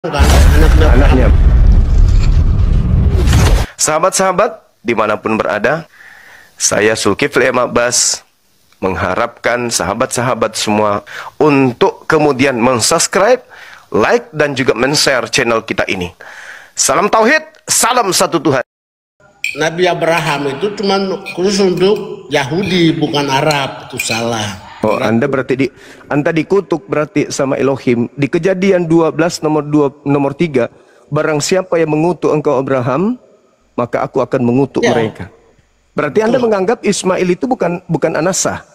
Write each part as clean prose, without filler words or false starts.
Anaknya. Sahabat-sahabat dimanapun berada, saya Zulkifli M. Abbas mengharapkan sahabat-sahabat semua untuk kemudian mensubscribe, like, dan juga men-share channel kita ini. Salam Tauhid, salam satu Tuhan. Nabi Abraham itu cuma khusus untuk Yahudi, bukan Arab. Itu salah. Oh, Anda berarti Anda dikutuk berarti sama Elohim. Di Kejadian 12 nomor 3, barang siapa yang mengutuk engkau Abraham, maka aku akan mengutuk mereka. Berarti Anda menganggap Ismail itu bukan anak sah.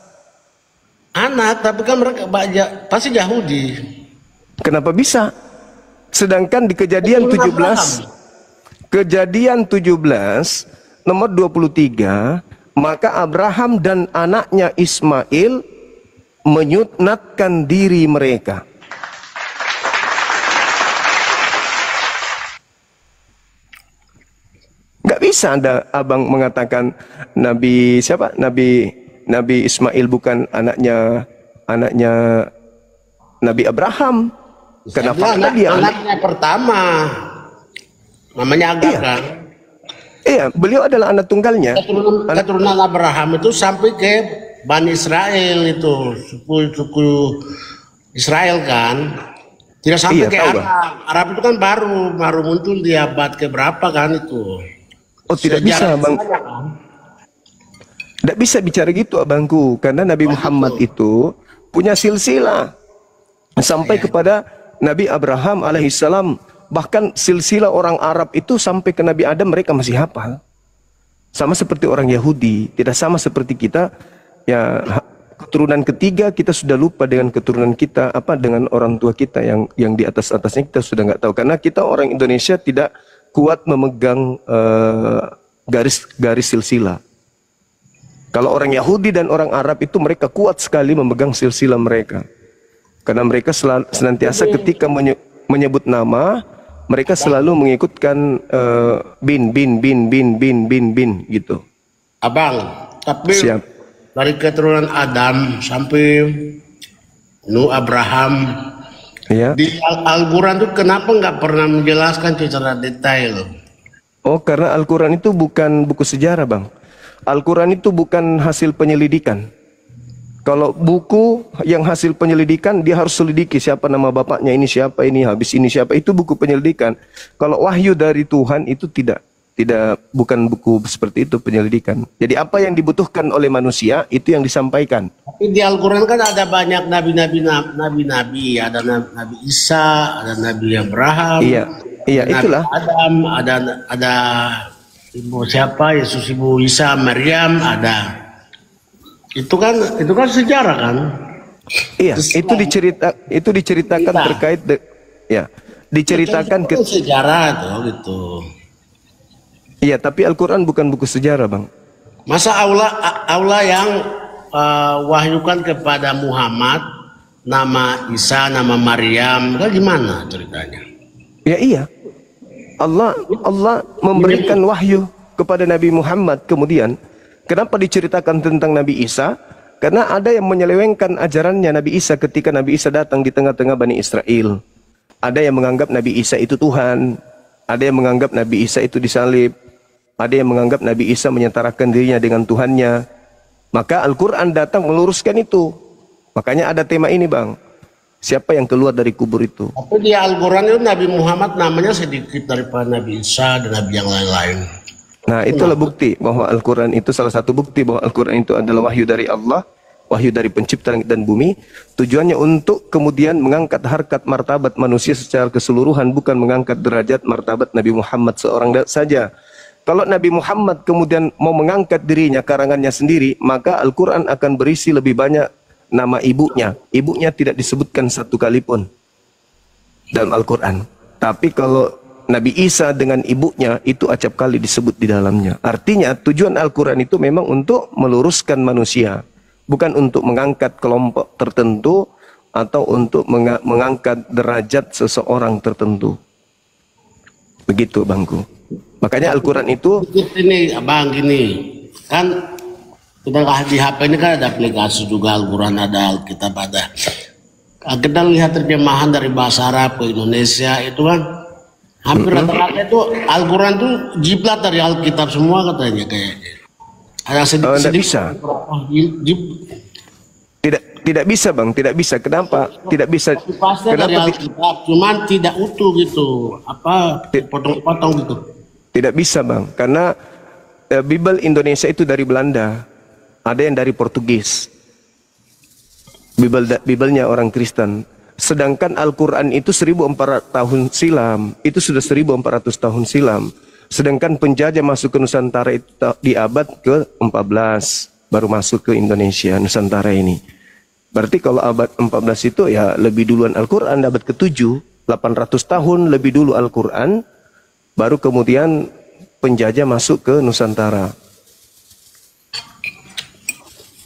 Anak, tapi kan mereka pasti Yahudi. Kenapa bisa? Sedangkan di Kejadian 17 nomor 23, maka Abraham dan anaknya Ismail menyunatkan diri mereka. Gak bisa abang mengatakan Nabi Ismail bukan anaknya Nabi Abraham. Kenapa dia anaknya pertama? Namanya Agar kan? Iya, beliau adalah anak tunggalnya. Keturunan Abraham itu sampai ke Bani Israel, itu suku Israel kan, tidak sampai ke Arab. Arab itu kan baru muncul di abad keberapa kan itu. Oh, tidak bisa bang, tidak bisa bicara gitu abangku, karena Nabi Muhammad itu punya silsilah sampai kepada Nabi Abraham alaihissalam. Bahkan silsilah orang Arab itu sampai ke Nabi Adam mereka masih hafal. Sama seperti orang Yahudi, tidak sama seperti kita. Ya, keturunan ketiga kita sudah lupa dengan keturunan kita, dengan orang tua kita yang di atasnya kita sudah nggak tahu, karena kita orang Indonesia tidak kuat memegang garis silsilah. Kalau orang Yahudi dan orang Arab itu mereka kuat sekali memegang silsilah mereka, karena mereka senantiasa ketika menyebut nama mereka selalu mengikutkan bin gitu. Abang, tapi siap. Dari keturunan Adam sampai Nuh, Abraham, di Al-Quran itu kenapa nggak pernah menjelaskan secara detail? Oh, karena Al-Quran itu bukan buku sejarah bang. Al-Quran itu bukan hasil penyelidikan. Kalau buku yang hasil penyelidikan, dia harus selidiki siapa nama bapaknya, ini siapa, ini habis ini siapa, itu buku penyelidikan. Kalau wahyu dari Tuhan itu bukan buku seperti itu penyelidikan. Jadi apa yang dibutuhkan oleh manusia itu yang disampaikan. Tapi di Al-Quran kan ada banyak nabi-nabi, ada Nabi Isa, ada Nabi Abraham, iya itulah. Adam, ada ibu siapa, Yesus, ibu Isa, Maryam, ada. Itu kan sejarah kan? Iya, itu diceritakan terkait diceritakan ke sejarah tuh gitu. Iya, tapi Al-Quran bukan buku sejarah, bang. Masa Allah yang wahyukan kepada Muhammad nama Isa, nama Maryam, kan gimana ceritanya? Ya iya. Allah memberikan wahyu kepada Nabi Muhammad. Kemudian kenapa diceritakan tentang Nabi Isa? Karena ada yang menyelewengkan ajarannya Nabi Isa ketika Nabi Isa datang di tengah-tengah Bani Israel. Ada yang menganggap Nabi Isa itu Tuhan. Ada yang menganggap Nabi Isa itu disalib. Ada yang menganggap Nabi Isa menyetarakan dirinya dengan Tuhannya. Maka Al-Quran datang meluruskan itu. Makanya ada tema ini bang. Siapa yang keluar dari kubur itu? Tapi di Al-Quran itu Nabi Muhammad namanya sedikit daripada Nabi Isa dan Nabi yang lain-lain. Nah, itulah bukti bahwa Al-Quran itu, salah satu bukti bahwa Al-Quran itu adalah wahyu dari Allah, wahyu dari pencipta langit dan bumi. Tujuannya untuk kemudian mengangkat harkat martabat manusia secara keseluruhan, bukan mengangkat derajat martabat Nabi Muhammad seorang saja. Kalau Nabi Muhammad kemudian mau mengangkat dirinya, karangannya sendiri, maka Al-Quran akan berisi lebih banyak nama ibunya. Ibunya tidak disebutkan satu kali pun dalam Al-Quran. Tapi kalau Nabi Isa dengan ibunya itu acap kali disebut di dalamnya. Artinya tujuan Al-Quran itu memang untuk meluruskan manusia, bukan untuk mengangkat kelompok tertentu atau untuk mengangkat derajat seseorang tertentu. Begitu bangku. Makanya Al-Quran itu ini abang gini kan, kita di HP ini kan ada aplikasi juga Al-Quran, ada Alkitab, ada kita lihat terjemahan dari bahasa Arab ke Indonesia itu kan hampir rata-rata itu Al-Quran tuh jiblat dari Alkitab semua katanya kayaknya. Ada sedikit bisa. Tidak bisa bang, tidak bisa. Kenapa? Tidak bisa. Pasti dari Alkitab, cuman tidak utuh gitu, potong-potong gitu. Tidak bisa bang, karena Bible Indonesia itu dari Belanda, ada yang dari Portugis. Biblenya orang Kristen. Sedangkan Al-Quran itu 1400 tahun silam, itu sudah 1400 tahun silam. Sedangkan penjajah masuk ke Nusantara itu di abad ke-14 baru masuk ke Indonesia, Nusantara ini. Berarti kalau abad 14 itu ya lebih duluan Al-Quran, abad ke-7, 800 tahun lebih dulu Al-Quran, baru kemudian penjajah masuk ke Nusantara.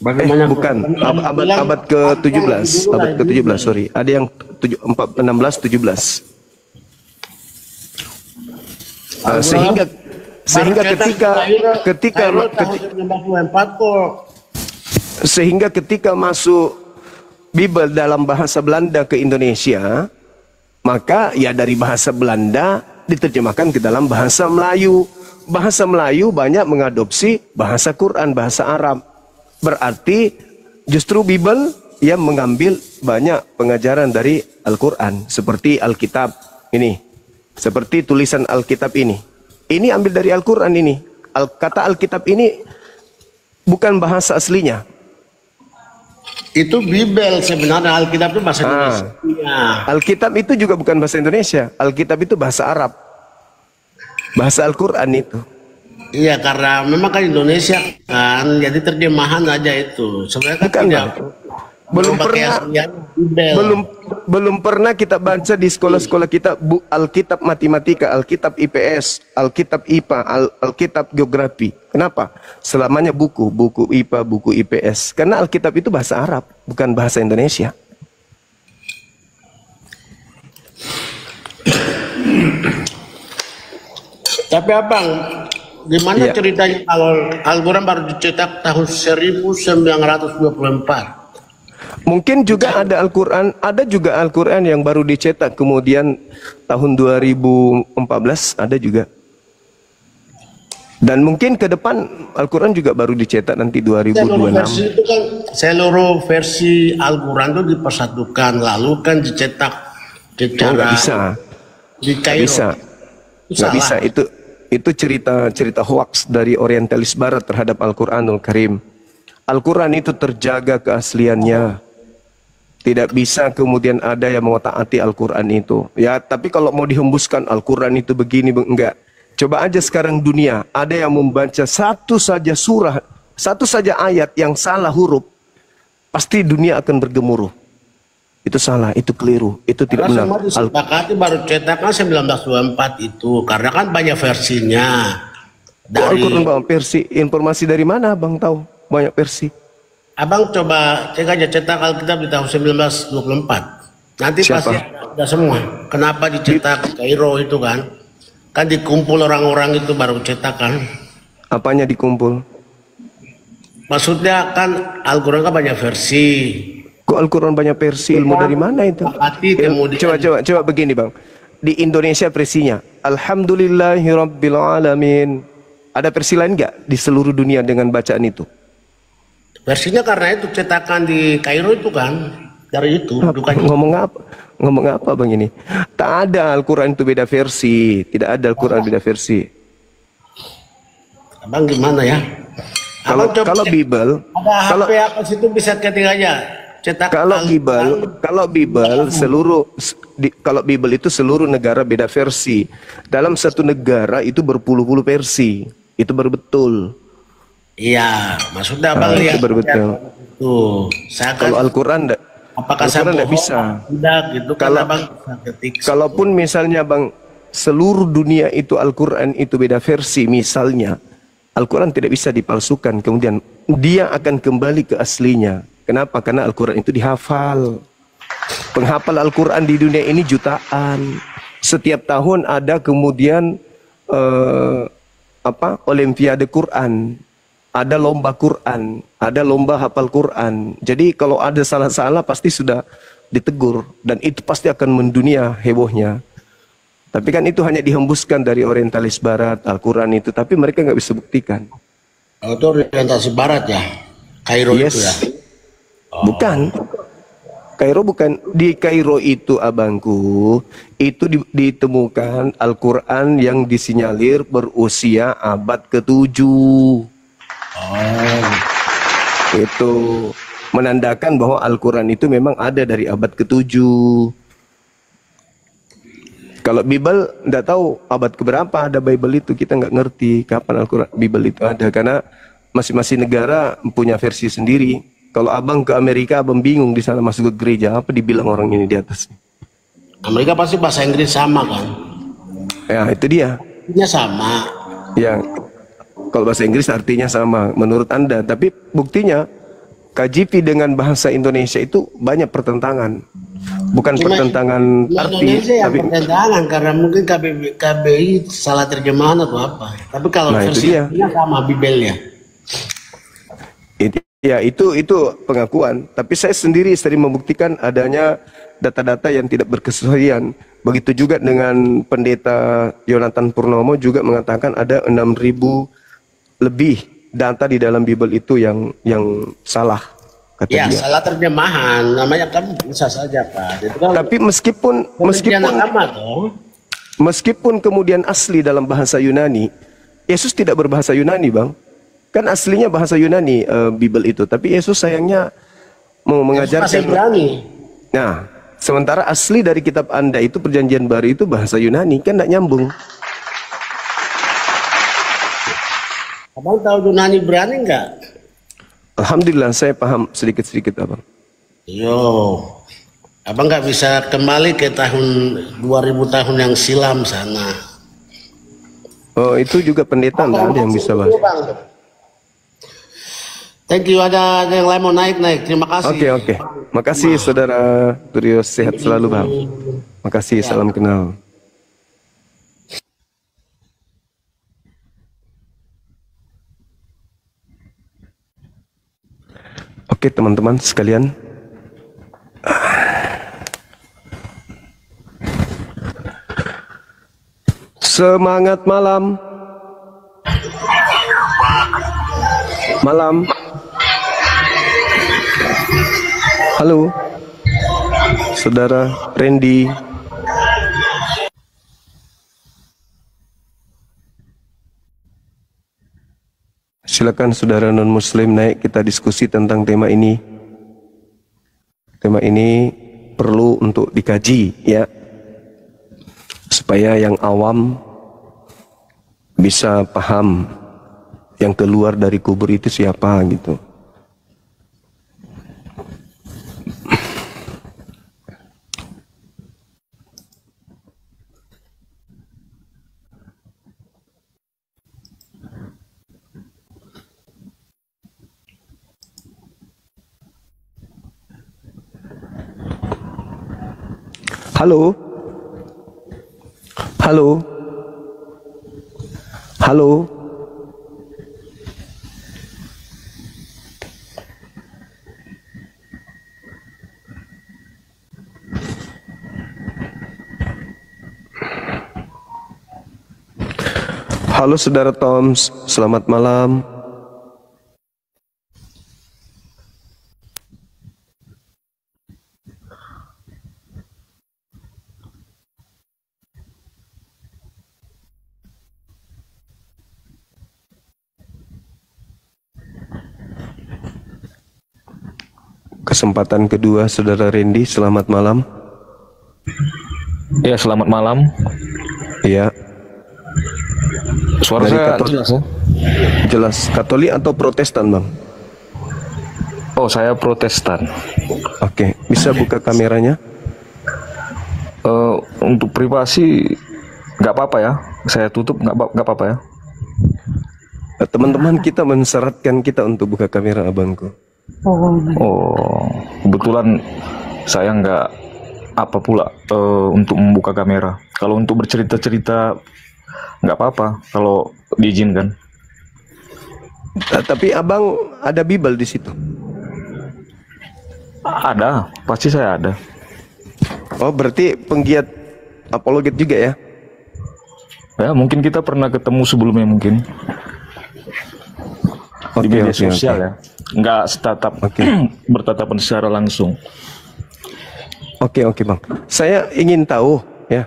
Bukan, abad ke-17, abad ke-17, sorry. Ada yang 16, 17. Sehingga ketika masuk Bible dalam bahasa Belanda ke Indonesia, maka ya dari bahasa Belanda diterjemahkan ke dalam bahasa Melayu. Bahasa Melayu banyak mengadopsi bahasa Quran, bahasa Arab. Berarti justru Bible yang mengambil banyak pengajaran dari Al-Quran. Seperti Alkitab ini. Seperti tulisan Alkitab ini. Ini ambil dari Al-Quran ini. Kata Alkitab ini bukan bahasa aslinya. Itu Bible sebenarnya, Alkitab itu bahasa Indonesia. Alkitab itu juga bukan bahasa Indonesia. Alkitab itu bahasa Arab. Bahasa Al-Quran itu. Iya, karena memang kan Indonesia kan, jadi terjemahan aja itu. Sebenarnya kan tidak, belum pernah kita baca di sekolah-sekolah kita Alkitab Matematika, Alkitab IPS, Alkitab IPA, Alkitab Geografi. Kenapa? Selamanya buku IPA, buku IPS. Karena Alkitab itu bahasa Arab, bukan bahasa Indonesia. Tapi abang, gimana ceritanya kalau Al-Quran baru dicetak tahun 1924? Mungkin juga ada Al-Quran, ada juga Al-Quran yang baru dicetak kemudian tahun 2014 ada juga. Dan mungkin ke depan Al-Quran juga baru dicetak nanti 2026. Seluruh versi Al-Quran itu dipersatukan, lalu kan dicetak secara nggak bisa. Di Kairo. Nggak bisa. Itu cerita hoax dari orientalis barat terhadap Al-Quranul Karim. Al-Quran itu terjaga keasliannya. Tidak bisa kemudian ada yang mengotak-atik Al-Quran itu. Ya, tapi kalau mau dihembuskan Al-Quran itu begini, enggak. Coba aja sekarang dunia, ada yang membaca satu saja surah, satu saja ayat yang salah huruf, pasti dunia akan bergemuruh. Itu salah, itu keliru, itu tidak benar. Semua disepakati baru cetaknya 1924 itu, karena kan banyak versinya. Dari Al-Quran banyak versi, informasi dari mana abang tahu banyak versi? Abang coba cek aja cetak Alkitab di tahun 1924. Nanti pasti ada semua. Kenapa dicetak Kairo itu kan? Kan dikumpul orang-orang itu baru cetak kan? Apanya dikumpul? Maksudnya kan Al-Quran kan banyak versi. Kok Al-Quran banyak versi, ilmu dari mana itu? Coba begini bang. Di Indonesia versinya Alhamdulillahirabbil alamin. Ada versi lain nggak di seluruh dunia dengan bacaan itu? Versinya karena itu cetakan di Kairo itu kan, dari itu. Ngomong apa bang ini? Tak ada Al-Quran itu beda versi. Tidak ada Al-Quran beda versi. Abang gimana ya? Kalau Bible, ada HP apa situ bisa ketik aja. Kalau Bible itu seluruh negara beda versi. Dalam satu negara itu berpuluh-puluh versi. Itu betul. Iya, maksudnya abang lihat. Itu betul. Tuh, kalau Al-Quran apakah saya tidak bisa. Tidak gitu. Kalau kalaupun misalnya bang, seluruh dunia itu Al-Quran itu beda versi, misalnya Al-Quran tidak bisa dipalsukan. Kemudian dia akan kembali ke aslinya. Kenapa? Karena Al-Quran itu dihafal. Penghafal Al-Quran di dunia ini jutaan. Setiap tahun ada kemudian Olimpiade Quran, ada lomba Quran, ada lomba hafal Quran. Jadi kalau ada salah-salah pasti sudah ditegur, dan itu pasti akan mendunia hebohnya. Tapi kan itu hanya dihembuskan dari orientalis barat, Al-Quran itu, tapi mereka nggak bisa buktikan. Oh, itu orientasi barat ya, Kairo Yes. itu ya. Bukan. Kairo bukan. Di Kairo itu abangku, itu ditemukan Al-Quran yang disinyalir berusia abad ke-7. Oh, Itu menandakan bahwa Al-Quran itu memang ada dari abad ke-7. Kalau Bible nggak tahu abad keberapa ada Bible itu, kita nggak ngerti kapan Al-Quran Bible itu ada, karena masing-masing negara punya versi sendiri. Kalau abang ke Amerika, abang bingung di sana masuk ke gereja apa dibilang orang ini di atas. Amerika pasti bahasa Inggris sama kan? Ya itu dia. Artinya sama. Ya kalau bahasa Inggris artinya sama menurut Anda, tapi buktinya KJP dengan bahasa Indonesia itu banyak pertentangan. Bukan pertentangan arti, Indonesia yang tapi pertentangan karena mungkin KBI salah terjemahan atau apa. Tapi kalau Nah, itu versi dia. aslinya sama Bibelnya. itu pengakuan. Tapi saya sendiri sering membuktikan adanya data-data yang tidak berkesesuaian. Begitu juga dengan pendeta Yonatan Purnomo juga mengatakan ada 6.000 lebih data di dalam Bible itu yang salah, kata Ya, dia. salah terjemahan. Namanya kan bisa saja, Pak. Itu kan Tapi meskipun agama toh. meskipun kemudian asli dalam bahasa Yunani, Yesus tidak berbahasa Yunani, Bang. Kan aslinya bahasa Yunani Bible itu, tapi Yesus sayangnya mau Masih mengajarkan. berani. Nah, sementara asli dari kitab Anda itu Perjanjian Baru itu bahasa Yunani, kan tidak nyambung. Abang tahu Yunani berani nggak? Alhamdulillah saya paham sedikit-sedikit, Abang. Yo, abang nggak bisa kembali ke tahun 2000 tahun yang silam sana. Oh, itu juga pendeta enggak ada yang bisa bahas. Thank you, ada yang lain mau naik. Terima kasih. Oke. Makasih Saudara Turios, sehat selalu, Bang. Makasih, salam kenal. Oke, teman-teman sekalian. Semangat malam. Malam. Halo. Saudara Randy. Silakan saudara non-muslim naik, kita diskusi tentang tema ini. Tema ini perlu untuk dikaji ya, supaya yang awam bisa paham yang keluar dari kubur itu siapa gitu. Halo. Halo. Halo. Halo saudara Toms, selamat malam. Kesempatan kedua saudara Randy, selamat malam. Ya, selamat malam. Iya, Suara Dari saya Katolik. jelas ya? jelas Katolik atau Protestan, Bang? Oh, saya Protestan. Oke, bisa buka kameranya? Untuk privasi nggak apa-apa ya. Saya tutup nggak apa-apa ya. Teman-teman kita mensyaratkan kita untuk buka kamera abangku. Oh, kebetulan saya nggak apa pula untuk membuka kamera. Kalau untuk bercerita-cerita nggak apa-apa kalau diizinkan. Tapi abang ada Bible di situ. Ada, pasti saya ada. Oh, berarti penggiat apologet juga ya? Ya, mungkin kita pernah ketemu sebelumnya mungkin di media sosial ya. Nggak tatap bertatapan secara langsung. Oke, Bang. Saya ingin tahu ya,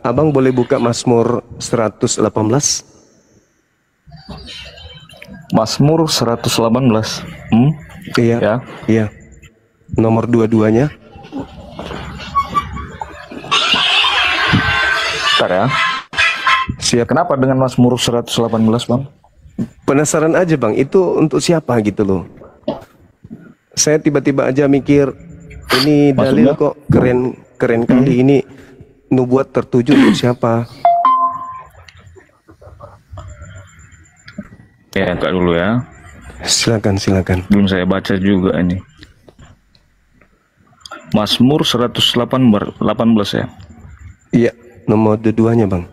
Abang boleh buka Mazmur 118? Mazmur 118. Iya. Ya. Iya. Nomor dua-duanya. Bentar ya. Siap. Kenapa dengan Mazmur 118, Bang? Penasaran aja, Bang. Itu untuk siapa gitu loh. Saya tiba-tiba aja mikir, ini dalil Maksudnya? kok keren kali. Ini nubuat tertuju untuk siapa? Ya, enggak dulu ya. Silakan. Belum saya baca juga ini. Mazmur 118 ya. Iya, nomor dua-duanya, Bang.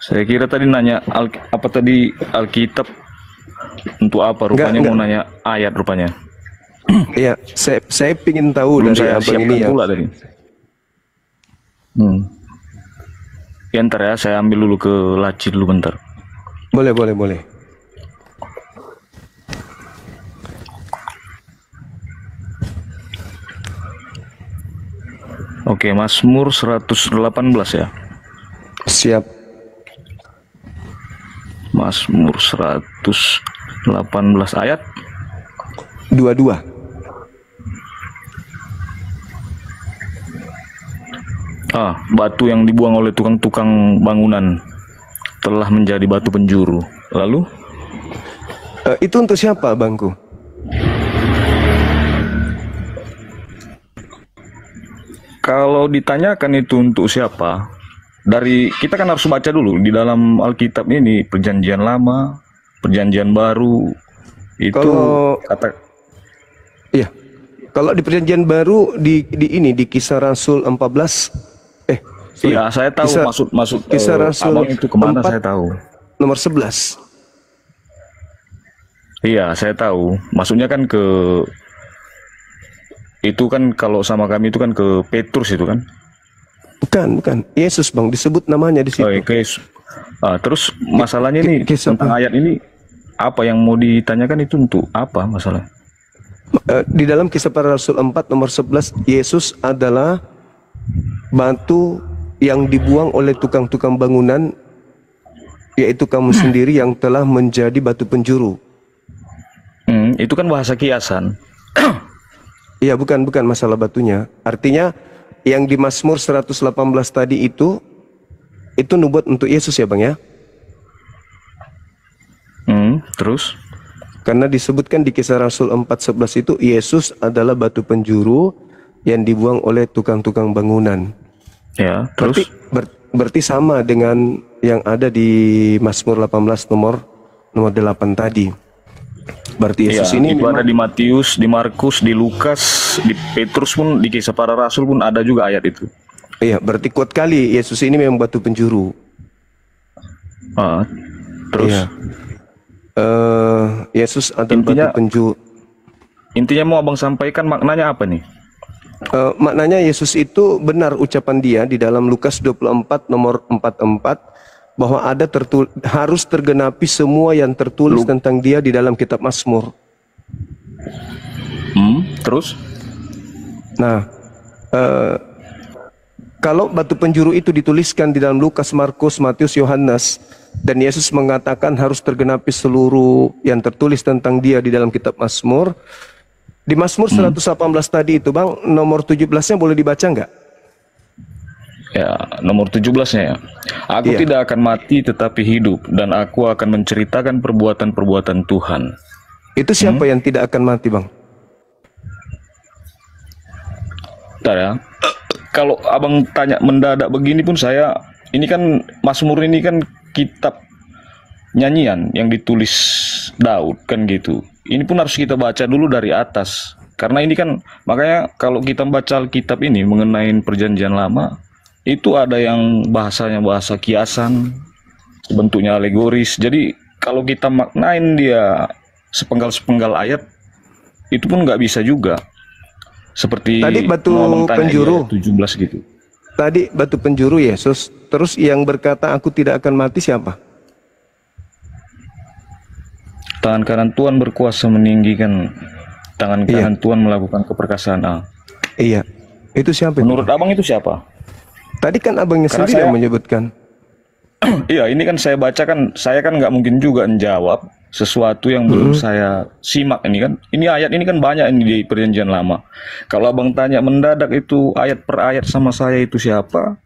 Saya kira tadi nanya Alkitab untuk apa? Rupanya Enggak. mau nanya ayat rupanya. Iya, saya pingin tahu Belum dari saya Abang siapkan ini ya. pula tadi. Ya, ntar ya, saya ambil dulu ke laci dulu bentar. Boleh. Oke, Mazmur 118 ya. Siap. Mazmur 118 ayat. Dua-dua. Batu yang dibuang oleh tukang-tukang bangunan telah menjadi batu penjuru. Lalu? Itu untuk siapa, Bangku? Kalau ditanyakan itu untuk siapa, dari kita kan harus baca dulu di dalam Alkitab ini, Perjanjian Lama, Perjanjian Baru, itu Iya. Kalau di Perjanjian Baru di Kisah Rasul 14 iya, saya tahu maksud Kisah Rasul Abang itu kemana 4, saya tahu. nomor 11. Iya, saya tahu. Maksudnya kan itu kan kalau sama kami itu kan ke Petrus itu kan. Bukan. Yesus, Bang, disebut namanya di situ. Terus masalahnya ini tentang ayat ini, apa yang mau ditanyakan itu untuk apa masalah? Di dalam Kisah Para Rasul 4 nomor 11, Yesus adalah batu yang dibuang oleh tukang-tukang bangunan, yaitu kamu sendiri yang telah menjadi batu penjuru. Itu kan bahasa kiasan. Iya, bukan masalah batunya. Artinya yang di Mazmur 118 tadi itu nubuat untuk Yesus ya, Bang ya? Terus? Karena disebutkan di Kisah Rasul 4:11 itu Yesus adalah batu penjuru yang dibuang oleh tukang-tukang bangunan. Ya, terus? Berarti sama dengan yang ada di Mazmur 18 nomor 8 tadi. Berarti Yesus ini itu ada di Matius, di Markus, di Lukas, di Petrus pun, di Kisah Para Rasul pun ada juga ayat itu. Iya, berarti kuat kali Yesus ini memang batu penjuru. Terus? Iya. Yesus adalah batu penjuru. Intinya mau Abang sampaikan maknanya apa nih? Maknanya Yesus itu benar ucapan dia di dalam Lukas 24 nomor 44 bahwa harus tergenapi semua yang tertulis tentang dia di dalam kitab Mazmur. Terus? Nah, kalau batu penjuru itu dituliskan di dalam Lukas, Markus, Matius, Yohanes, dan Yesus mengatakan harus tergenapi seluruh yang tertulis tentang dia di dalam kitab Mazmur. Di Mazmur 118 tadi itu, Bang, nomor 17-nya boleh dibaca nggak? Ya, nomor 17-nya ya. Aku tidak akan mati tetapi hidup, dan aku akan menceritakan perbuatan-perbuatan Tuhan. Itu siapa yang tidak akan mati, Bang? Bentar ya. Kalau Abang tanya mendadak begini pun ini kan Mazmur ini kan kitab nyanyian yang ditulis Daud kan gitu. Ini pun harus kita baca dulu dari atas. Karena ini kan, makanya kalau kita baca Alkitab ini mengenai Perjanjian Lama, itu ada yang bahasanya bahasa kiasan, bentuknya alegoris. Jadi kalau kita maknain dia sepenggal-sepenggal ayat, itu pun nggak bisa juga. Seperti Tadi batu mau Abang tanya di penjuru. ayat 17 gitu. Tadi batu penjuru Yesus, terus yang berkata aku tidak akan mati siapa? Tangan kanan Tuhan berkuasa meninggikan, tangan Iya. kanan Tuhan melakukan keperkasaan. Iya. Itu siapa itu? Menurut abang itu siapa? Tadi kan abangnya Karena sendiri saya- yang menyebutkan. Iya, ini kan saya baca kan, saya kan nggak mungkin juga menjawab sesuatu yang belum saya simak ini kan. Ini ayat ini kan banyak ini di Perjanjian Lama. Kalau abang tanya mendadak itu ayat per ayat sama saya itu siapa,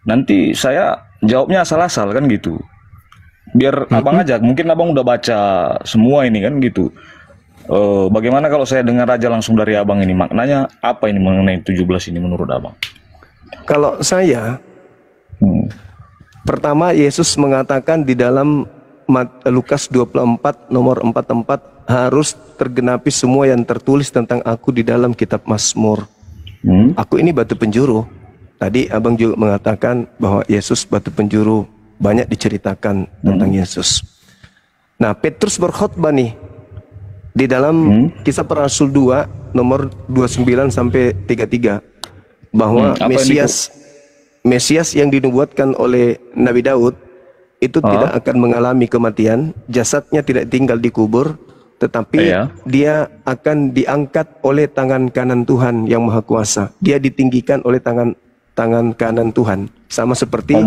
nanti saya jawabnya asal-asal kan gitu. Biar abang aja, mungkin abang udah baca semua ini kan gitu. Bagaimana kalau saya dengar aja langsung dari abang ini, maknanya apa ini mengenai 17 ini menurut abang? Kalau saya, Hmm. pertama Yesus mengatakan di dalam Lukas 24 nomor 44 harus tergenapi semua yang tertulis tentang aku di dalam kitab Mazmur. Hmm. Aku ini batu penjuru. Tadi abang juga mengatakan bahwa Yesus batu penjuru, banyak diceritakan tentang Yesus. Nah, Petrus berkhotbah nih di dalam Kisah Para Rasul 2 nomor 29 sampai 33 bahwa Apa yang Mesias yang dinubuatkan oleh Nabi Daud itu tidak akan mengalami kematian, jasadnya tidak tinggal di kubur, tetapi Iya. dia akan diangkat oleh tangan kanan Tuhan yang Maha Kuasa. Dia ditinggikan oleh tangan kanan Tuhan, sama seperti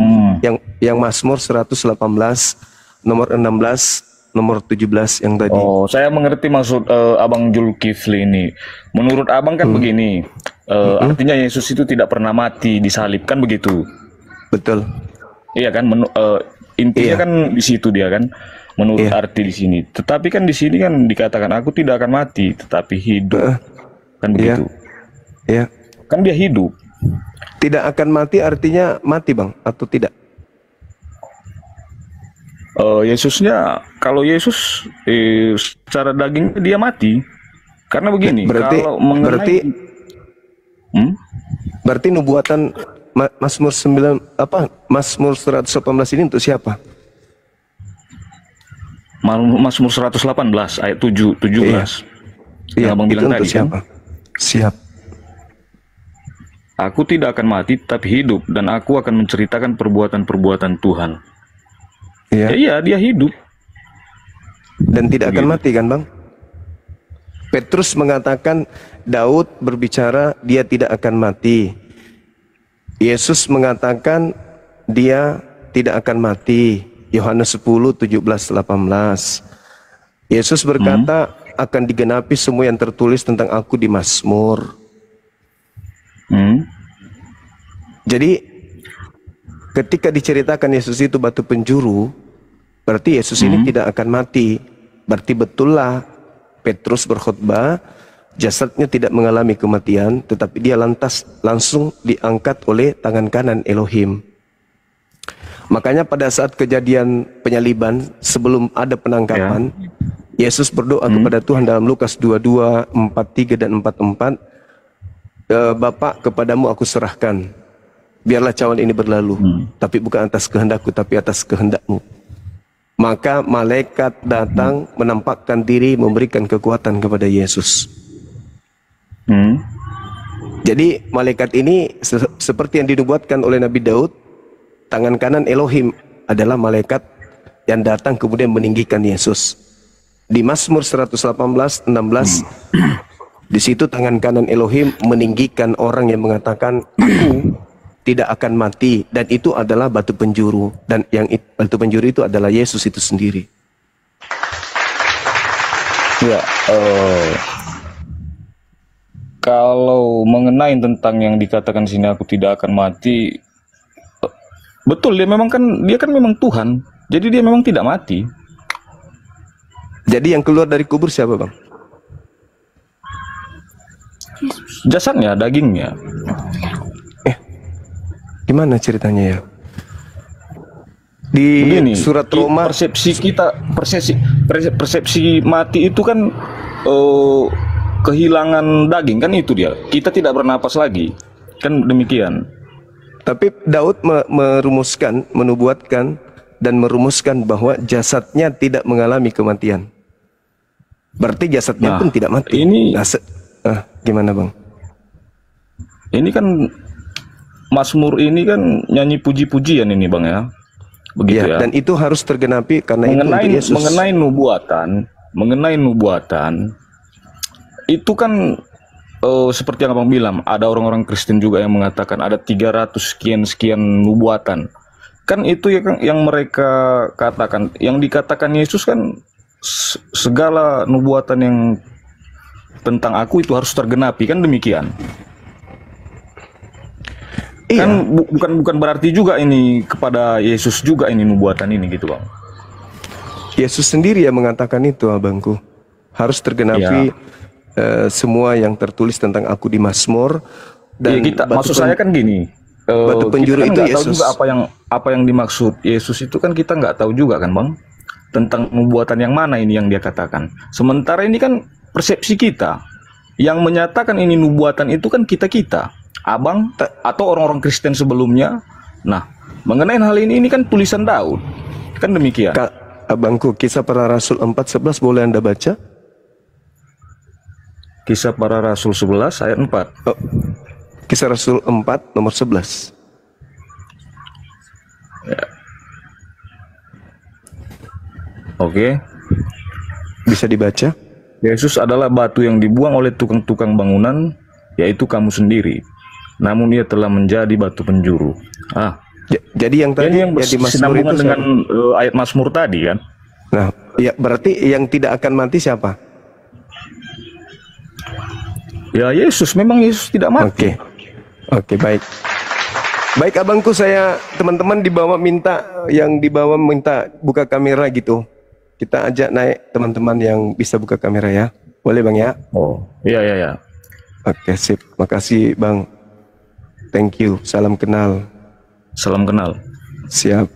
yang Mazmur 118 nomor 16 nomor 17 yang tadi. Oh, saya mengerti maksud Abang Zulkifli ini. Menurut Abang kan begini, artinya Yesus itu tidak pernah mati disalib kan begitu? Betul. Iya kan? Intinya Iya. kan di situ dia kan, menurut arti di sini. Tetapi kan di sini kan dikatakan aku tidak akan mati, tetapi hidup, kan Iya. begitu? Ya. Kan dia hidup. Tidak akan mati artinya mati, Bang, atau tidak? Yesusnya, kalau Yesus secara daging dia mati, karena begini. Berarti kalau mengenai, berarti nubuatan Mazmur 9 Mazmur 118 ini untuk siapa? Mazmur 118 ayat 17. Yang Abang itu bilang untuk tadi kan. siapa? Siap. Aku tidak akan mati tapi hidup dan aku akan menceritakan perbuatan-perbuatan Tuhan. Iya. Ya, iya, dia hidup. Dan tidak akan Begitu. mati kan, Bang? Petrus mengatakan Daud berbicara dia tidak akan mati. Yesus mengatakan dia tidak akan mati. Yohanes 10, 17, 18. Yesus berkata akan digenapi semua yang tertulis tentang aku di Mazmur. Jadi ketika diceritakan Yesus itu batu penjuru, berarti Yesus ini tidak akan mati. Berarti betullah Petrus berkhotbah, jasadnya tidak mengalami kematian, tetapi dia langsung diangkat oleh tangan kanan Elohim. Makanya pada saat kejadian penyaliban, sebelum ada penangkapan, Yesus berdoa kepada Tuhan dalam Lukas 22, 43 dan 44, Bapa, kepadamu aku serahkan, biarlah cawan ini berlalu, tapi bukan atas kehendakku, tapi atas kehendakmu. Maka malaikat datang menampakkan diri, memberikan kekuatan kepada Yesus. Jadi malaikat ini seperti yang dinubuatkan oleh Nabi Daud, tangan kanan Elohim adalah malaikat yang datang kemudian meninggikan Yesus. Di Mazmur 118, 16, di situ tangan kanan Elohim meninggikan orang yang mengatakan aku tidak akan mati, dan itu adalah batu penjuru, dan yang batu penjuru itu adalah Yesus itu sendiri. Ya, kalau mengenai tentang yang dikatakan sini aku tidak akan mati, betul dia kan memang Tuhan, jadi dia memang tidak mati. Jadi yang keluar dari kubur siapa, Bang? Jasadnya, dagingnya. Gimana ceritanya ya? Di Begini, surat Roma, persepsi kita, persepsi mati itu kan kehilangan daging kan, itu dia. Kita tidak bernapas lagi, kan demikian. tapi Daud merumuskan, menubuatkan dan merumuskan bahwa jasadnya tidak mengalami kematian. Berarti jasadnya Nah, pun tidak mati. ini Nah, gimana bang? ini kan Mazmur ini kan nyanyi puji-pujian ini Bang ya. Begitu Ya, ya. dan itu harus tergenapi karena itu untuk Yesus. Mengenai nubuatan itu kan seperti yang Abang bilang, ada orang-orang Kristen juga yang mengatakan ada 300 sekian nubuatan. Kan itu ya kan yang mereka katakan, yang dikatakan Yesus kan segala nubuatan yang tentang aku itu harus tergenapi, kan demikian. Iya. Kan bukan berarti juga ini kepada Yesus juga ini nubuatan ini gitu Bang. Yesus sendiri yang mengatakan itu, abangku. Harus tergenapi semua yang tertulis tentang aku di Mazmur. Dan Iya, maksud saya kan gini. batu penjuru kita kan itu nggak tahu Yesus. juga apa yang dimaksud Yesus itu, kan kita nggak tahu juga kan Bang, tentang nubuatan yang mana ini yang dia katakan. Sementara ini kan persepsi kita, yang menyatakan ini nubuatan itu kan kita Abang atau orang-orang Kristen sebelumnya. Nah, mengenai hal ini kan tulisan Daud, kan demikian. Abangku, Kisah Para Rasul 4:11 boleh Anda baca? Kisah Para Rasul 11 ayat 4. Oh, Kisah Rasul 4 nomor 11. Ya. Oke. Bisa dibaca? Yesus adalah batu yang dibuang oleh tukang-tukang bangunan, yaitu kamu sendiri. Namun ia telah menjadi batu penjuru. Jadi yang tadi yang di Mazmur bersinambungan itu dengan ayat Mazmur tadi kan? Nah, ya berarti yang tidak akan mati siapa? Ya Yesus, memang Yesus tidak mati. Oke, baik. Baik abangku, teman-teman yang di bawah minta buka kamera gitu. Kita ajak naik teman-teman yang bisa buka kamera ya. Boleh bang ya? Oh, iya. Oke, sip. Makasih bang. Thank you. Salam kenal. Salam kenal. Siap.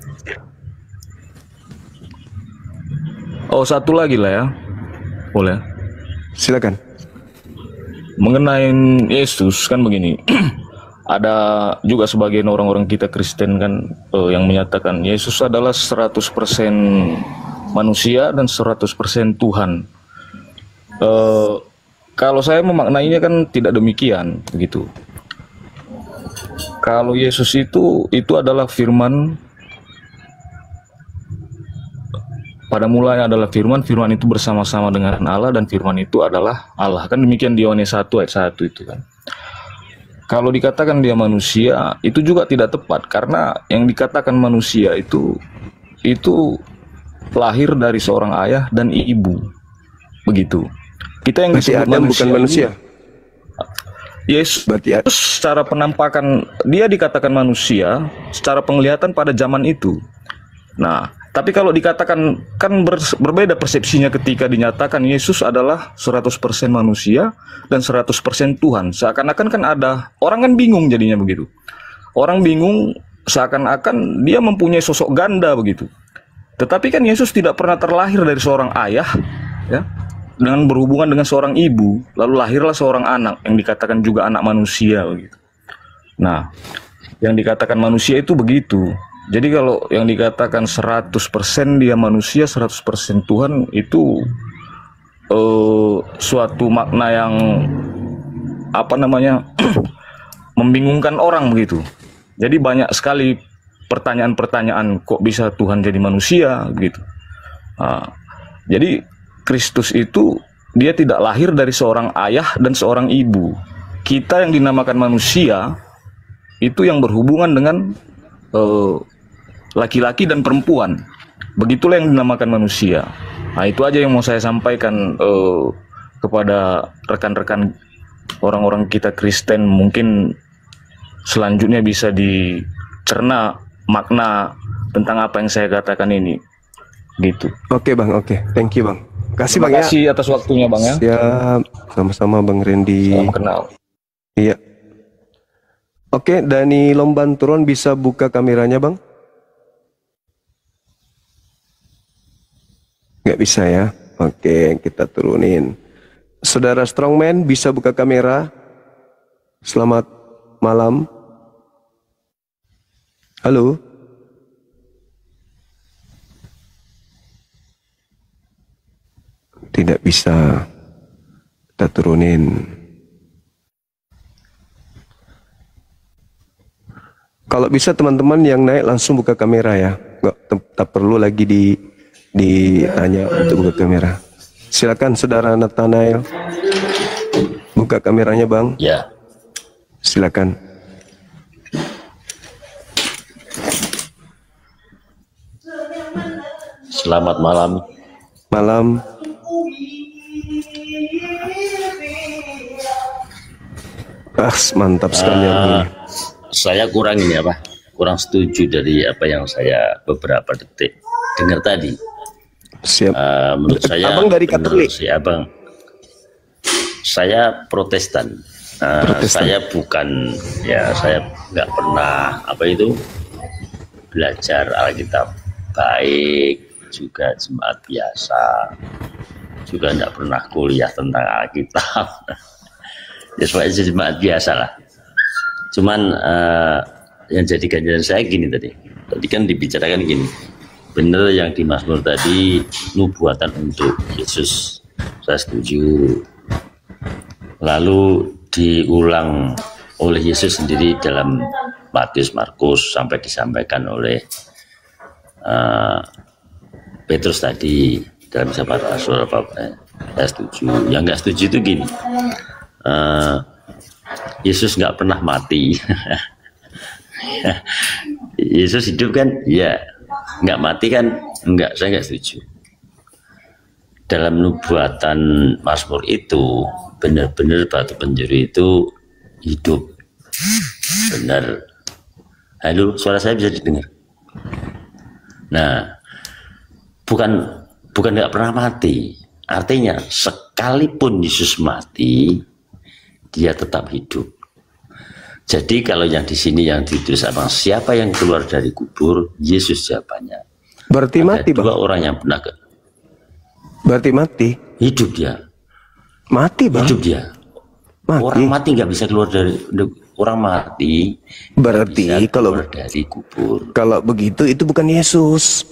Oh, satu lagi lah ya. Boleh. Silakan. Mengenai Yesus kan begini. Ada juga sebagian orang-orang kita Kristen kan yang menyatakan Yesus adalah 100% manusia dan 100% Tuhan. Kalau saya memaknainya kan tidak demikian begitu. Kalau Yesus itu adalah firman. Pada mulanya adalah firman itu bersama-sama dengan Allah, dan firman itu adalah Allah. Kan demikian di Yohanes 1 ayat 1 itu kan. Kalau dikatakan dia manusia, itu juga tidak tepat, karena yang dikatakan manusia itu lahir dari seorang ayah dan ibu. Begitu. Kita yang Berarti disebut Adam manusia bukan manusia. Yesus Berarti secara penampakan dia dikatakan manusia, secara penglihatan pada zaman itu. Nah, tapi kalau dikatakan kan berbeda persepsinya ketika dinyatakan Yesus adalah 100% manusia dan 100% Tuhan. Seakan-akan kan ada orang kan bingung jadinya begitu. Orang bingung seakan-akan dia mempunyai sosok ganda begitu. Tetapi kan Yesus tidak pernah terlahir dari seorang ayah ya, dengan berhubungan dengan seorang ibu, lalu lahirlah seorang anak yang dikatakan juga anak manusia begitu. Nah, yang dikatakan manusia itu begitu. Jadi kalau yang dikatakan 100% dia manusia, 100% Tuhan, itu suatu makna yang membingungkan orang begitu. Jadi banyak sekali pertanyaan-pertanyaan, kok bisa Tuhan jadi manusia gitu. Jadi Kristus itu dia tidak lahir dari seorang ayah dan seorang ibu. Kita yang dinamakan manusia itu yang berhubungan dengan laki-laki dan perempuan. Begitulah yang dinamakan manusia. Nah, itu aja yang mau saya sampaikan kepada rekan-rekan orang-orang kita Kristen. Mungkin selanjutnya bisa dicerna makna tentang apa yang saya katakan ini. Gitu. Oke bang, oke. Thank you bang. Terima kasih atas waktunya bang ya. Siap. Sama-sama bang Randy. Salam kenal. Iya. Oke, Dani Lomban Turun bisa buka kameranya bang? Nggak bisa ya. Oke, kita turunin. Saudara Strongman bisa buka kamera? Selamat malam. Halo. tidak bisa kita turunin. Kalau bisa teman-teman yang naik langsung buka kamera ya, nggak tak perlu lagi ditanya untuk buka kamera. Silakan saudara Nathanael, buka kameranya bang. Ya. Silakan. Selamat malam. Malam. Mantap sekali ya. Saya kurang kurang setuju dari apa yang saya beberapa detik dengar tadi. Siap. Menurut saya, abang dari Katolik. Si abang, saya Protestan. Saya bukan, saya nggak pernah belajar Alkitab baik, juga jemaat biasa, juga nggak pernah kuliah tentang Alkitab. Ya sebagai jemaat biasa lah. Cuman yang jadi ganjaran saya gini tadi kan dibicarakan gini, bener yang di Mazmur tadi, nubuatan untuk Yesus, saya setuju. Lalu diulang oleh Yesus sendiri dalam Matius, Markus, sampai disampaikan oleh Petrus tadi dalam Sahabat Rasul, saya setuju. Yang nggak setuju itu gini, Yesus nggak pernah mati. Yesus hidup kan, ya. Nggak mati kan, enggak. Saya nggak setuju. Dalam nubuatan Mazmur itu benar-benar batu penjuru itu hidup. Benar. Halo, suara saya bisa didengar? Nah, bukan nggak pernah mati. Artinya sekalipun Yesus mati, dia tetap hidup. Jadi kalau yang di sini yang ditulis abang, siapa yang keluar dari kubur? Yesus jawabannya. Berarti mati bang. Dua orang yang pernah Berarti mati. Hidup dia. Mati bang. Hidup dia. Mati. Orang mati nggak bisa keluar dari orang mati. Berarti kalau dari kubur. Kalau begitu itu bukan Yesus.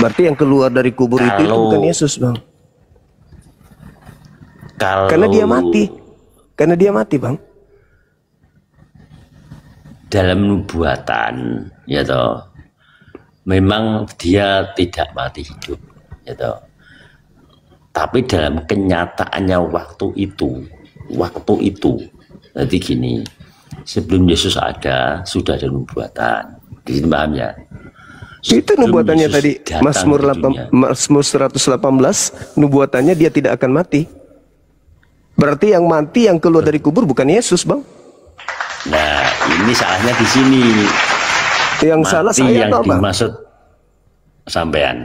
Berarti yang keluar dari kubur itu bukan Yesus bang. Karena dia mati. Karena dia mati bang. Dalam nubuatan, ya toh, memang dia tidak mati hidup, ya toh. Tapi dalam kenyataannya waktu itu, jadi gini, sebelum Yesus ada, sudah ada nubuatan. Di sini paham ya? Itu nubuatannya tadi, Mazmur 118, nubuatannya dia tidak akan mati. Berarti yang mati, yang keluar dari kubur bukan Yesus, bang. Nah, ini salahnya di sini. Yang mati salah saya yang atau apa? Dimaksud sampean.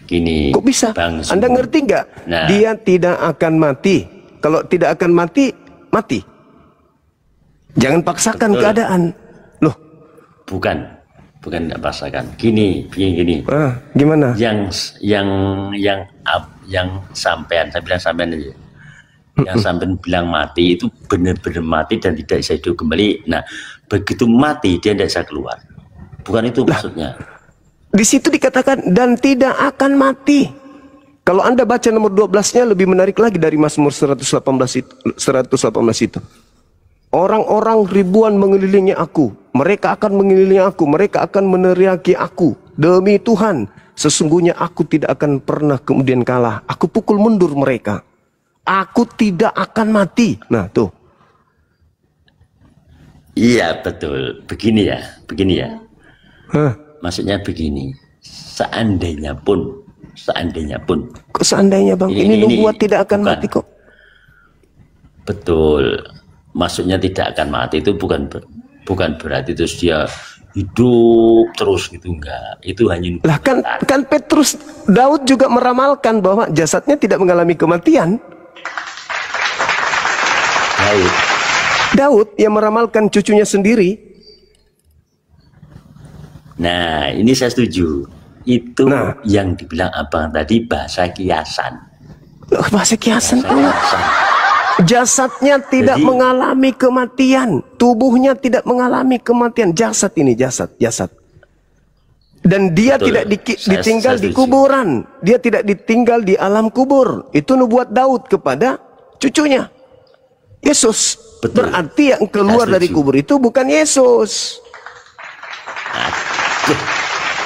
Gini. Kok bisa? Bang Anda ngerti nggak? Nah, dia tidak akan mati. Kalau tidak akan mati, mati. Jangan paksakan betul. Keadaan. Loh? Bukan tidak paksakan. Gini. Gimana? Yang sampean, saya bilang sampean aja. Yang sampean bilang mati itu benar-benar mati dan tidak bisa hidup kembali. Nah, begitu mati dia tidak bisa keluar. Bukan itu maksudnya. Di situ dikatakan dan tidak akan mati. Kalau Anda baca nomor 12-nya lebih menarik lagi dari Mazmur 118 itu. Orang-orang ribuan mengelilingi aku. Mereka akan mengelilingi aku. Mereka akan meneriaki aku. Demi Tuhan, sesungguhnya aku tidak akan pernah kemudian kalah. Aku pukul mundur mereka. Aku tidak akan mati. Nah, tuh. Iya, betul. Begini ya. Hah? Maksudnya begini. Seandainya pun. Kok seandainya bang? Ini nubuat tidak akan mati kok. Betul. Maksudnya tidak akan mati itu bukan berarti terus dia hidup terus gitu, enggak. Itu hanya lah kan Petrus, Daud juga meramalkan bahwa jasadnya tidak mengalami kematian. Daud yang meramalkan cucunya sendiri. Nah, ini saya setuju. Itu yang dibilang abang tadi bahasa kiasan. Bahasa kiasan. Jasadnya tidak mengalami kematian, tubuhnya tidak mengalami kematian. Jasad ini jasad. Dan dia Betul. tidak ditinggal Saya di setuju. kuburan. Dia tidak ditinggal di alam kubur. Itu nubuat Daud kepada cucunya, Yesus. Betul. Berarti yang keluar Saya dari setuju. kubur itu bukan Yesus.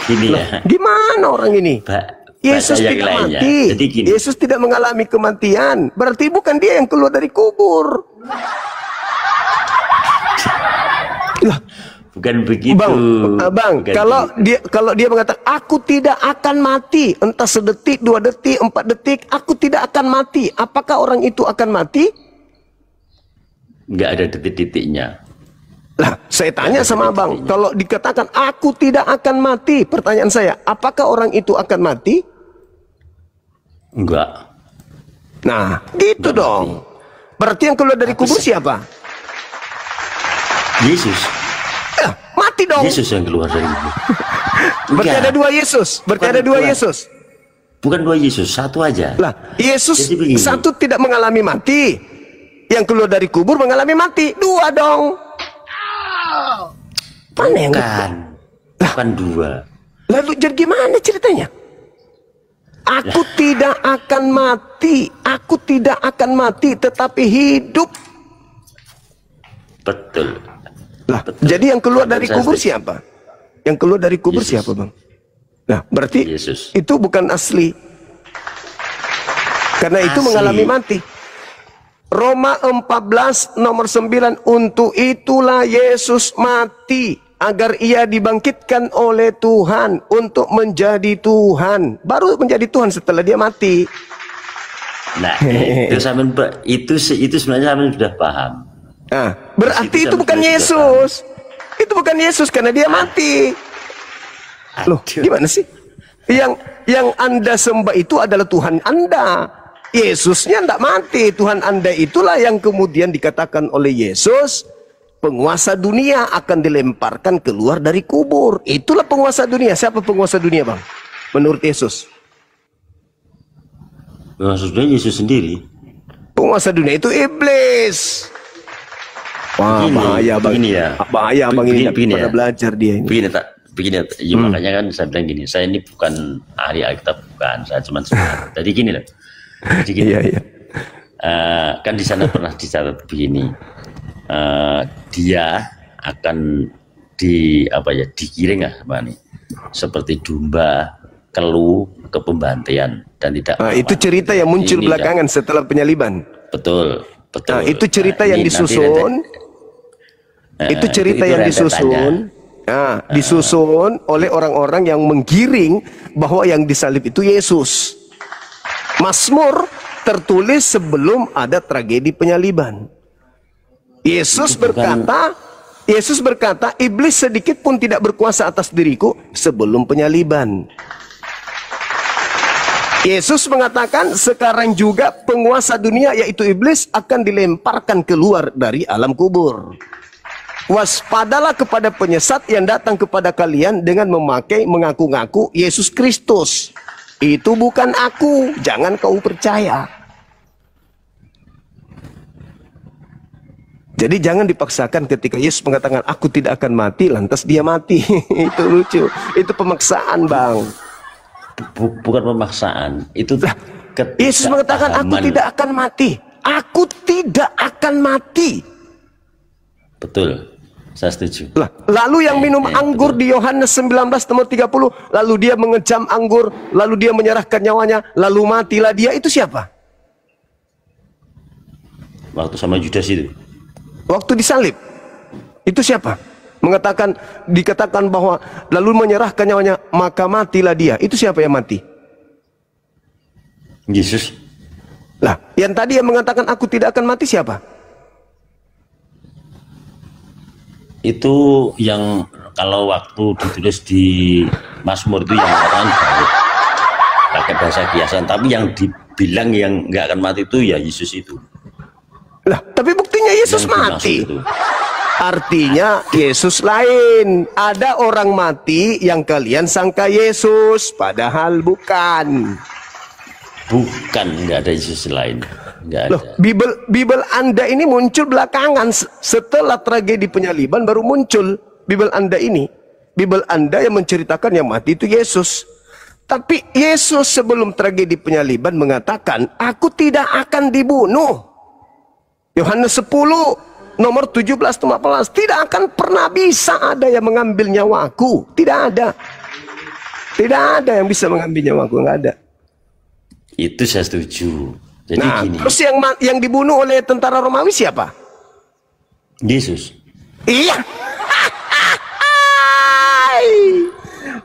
Gini Loh, ya. gimana orang ini? Yesus Bahasa yang tidak lainnya. mati. Jadi gini. Yesus tidak mengalami kematian. Berarti bukan dia yang keluar dari kubur. Lah, Bukan begitu. Bang, Bukan kalau dia mengatakan aku tidak akan mati, entah sedetik, 2 detik, 4 detik, aku tidak akan mati. Apakah orang itu akan mati? nggak ada detik-detiknya. Lah, saya tanya sama Abang, kalau dikatakan aku tidak akan mati, pertanyaan saya, apakah orang itu akan mati? Enggak. Nah, gitu Nggak dong. Berarti yang keluar dari kubur siapa? Yesus. Mati dong. Yesus yang keluar dari kubur. Berarti Enggak. ada 2 Yesus. Berarti ada 2 Yesus. Bukan 2 Yesus, satu aja. Lah, Yesus Jadi begini. satu tidak mengalami mati. Yang keluar dari kubur mengalami mati. 2 dong. Mana yang Bukan. Bukan 2. Lalu jadi gimana ceritanya? Aku tidak akan mati. Aku tidak akan mati tetapi hidup. Betul. Lah, Betul. jadi yang keluar dari Saya kubur setuju. siapa? Yang keluar dari kubur Yesus. siapa, Bang? Nah, berarti Yesus. itu bukan asli. Karena itu Asli. mengalami mati. Roma 14 nomor 9, untuk itulah Yesus mati agar ia dibangkitkan oleh Tuhan untuk menjadi Tuhan. Baru menjadi Tuhan setelah dia mati. Nah, itu sebenarnya sampean sudah paham. Nah, berarti Itu itu bukan sudah Yesus. Itu bukan Yesus karena dia mati. Loh, gimana sih? Yang Anda sembah itu adalah Tuhan Anda. Yesusnya tidak mati. Tuhan Anda itulah yang kemudian dikatakan oleh Yesus, penguasa dunia akan dilemparkan keluar dari kubur. Itulah penguasa dunia. Siapa penguasa dunia, Bang? Menurut Yesus. Maksudnya Yesus sendiri. Penguasa dunia itu iblis. Wah, Begini, bahaya, Bang. begini ya. Bahaya, Bang, ini. Begini Pernah ya. belajar dia ini. Begini tak, begini. Ya, makanya kan saya bilang gini, saya ini bukan ahli Alkitab, bukan. Saya cuma sebenarnya. Jadi gini loh. Jadi gini. Iya, iya. Kan di sana pernah dicatat begini. Dia akan digiring seperti domba kelu ke pembantaian dan tidak. Nah, itu cerita yang muncul Ini belakangan setelah penyaliban. Betul, betul. Nah, itu cerita yang ini disusun. Itu cerita yang disusun. Nah, disusun oleh orang-orang yang menggiring bahwa yang disalib itu Yesus. Mazmur tertulis sebelum ada tragedi penyaliban. Yesus berkata, iblis sedikit pun tidak berkuasa atas diriku sebelum penyaliban. Yesus mengatakan sekarang juga penguasa dunia yaitu iblis akan dilemparkan keluar dari alam kubur. Waspadalah kepada penyesat yang datang kepada kalian dengan mengaku-ngaku Yesus Kristus. Itu bukan aku, jangan kau percaya. Jadi jangan dipaksakan ketika Yesus mengatakan aku tidak akan mati, lantas dia mati. Itu lucu, itu pemaksaan, Bang. Bukan pemaksaan, itu Yesus mengatakan aku tidak akan mati. Aku tidak akan mati. Betul, saya setuju. Lah, lalu yang minum anggur di Yohanes 19 nomor 30, lalu dia mengecam anggur, lalu dia menyerahkan nyawanya, lalu matilah dia, itu siapa? Waktu sama Judas itu. Waktu disalib. Itu siapa? Dikatakan bahwa lalu menyerahkan nyawanya, maka matilah dia. Itu siapa yang mati? Yesus. Lah, yang tadi yang mengatakan aku tidak akan mati siapa? Itu yang kalau waktu ditulis di Mazmur itu yang orang pakai bahasa kiasan, tapi yang dibilang yang nggak akan mati itu ya Yesus itu. Lah, tapi buktinya Yesus Yang dimaksud mati. itu. Artinya Yesus lain. Ada orang mati yang kalian sangka Yesus, padahal bukan. Bukan, nggak ada Yesus lain. Nggak ada. Loh, Bible Anda ini muncul belakangan setelah tragedi penyaliban baru muncul Bible Anda ini. Bible Anda yang menceritakan yang mati itu Yesus. Tapi Yesus sebelum tragedi penyaliban mengatakan, aku tidak akan dibunuh. Yohanes 10 nomor 17-15, tidak akan pernah bisa ada yang mengambil nyawaku. Tidak ada. Tidak ada yang bisa mengambil nyawaku, nggak ada. Itu saya setuju. Jadi Nah, gini, terus yang dibunuh oleh tentara Romawi siapa? Yesus. Iya.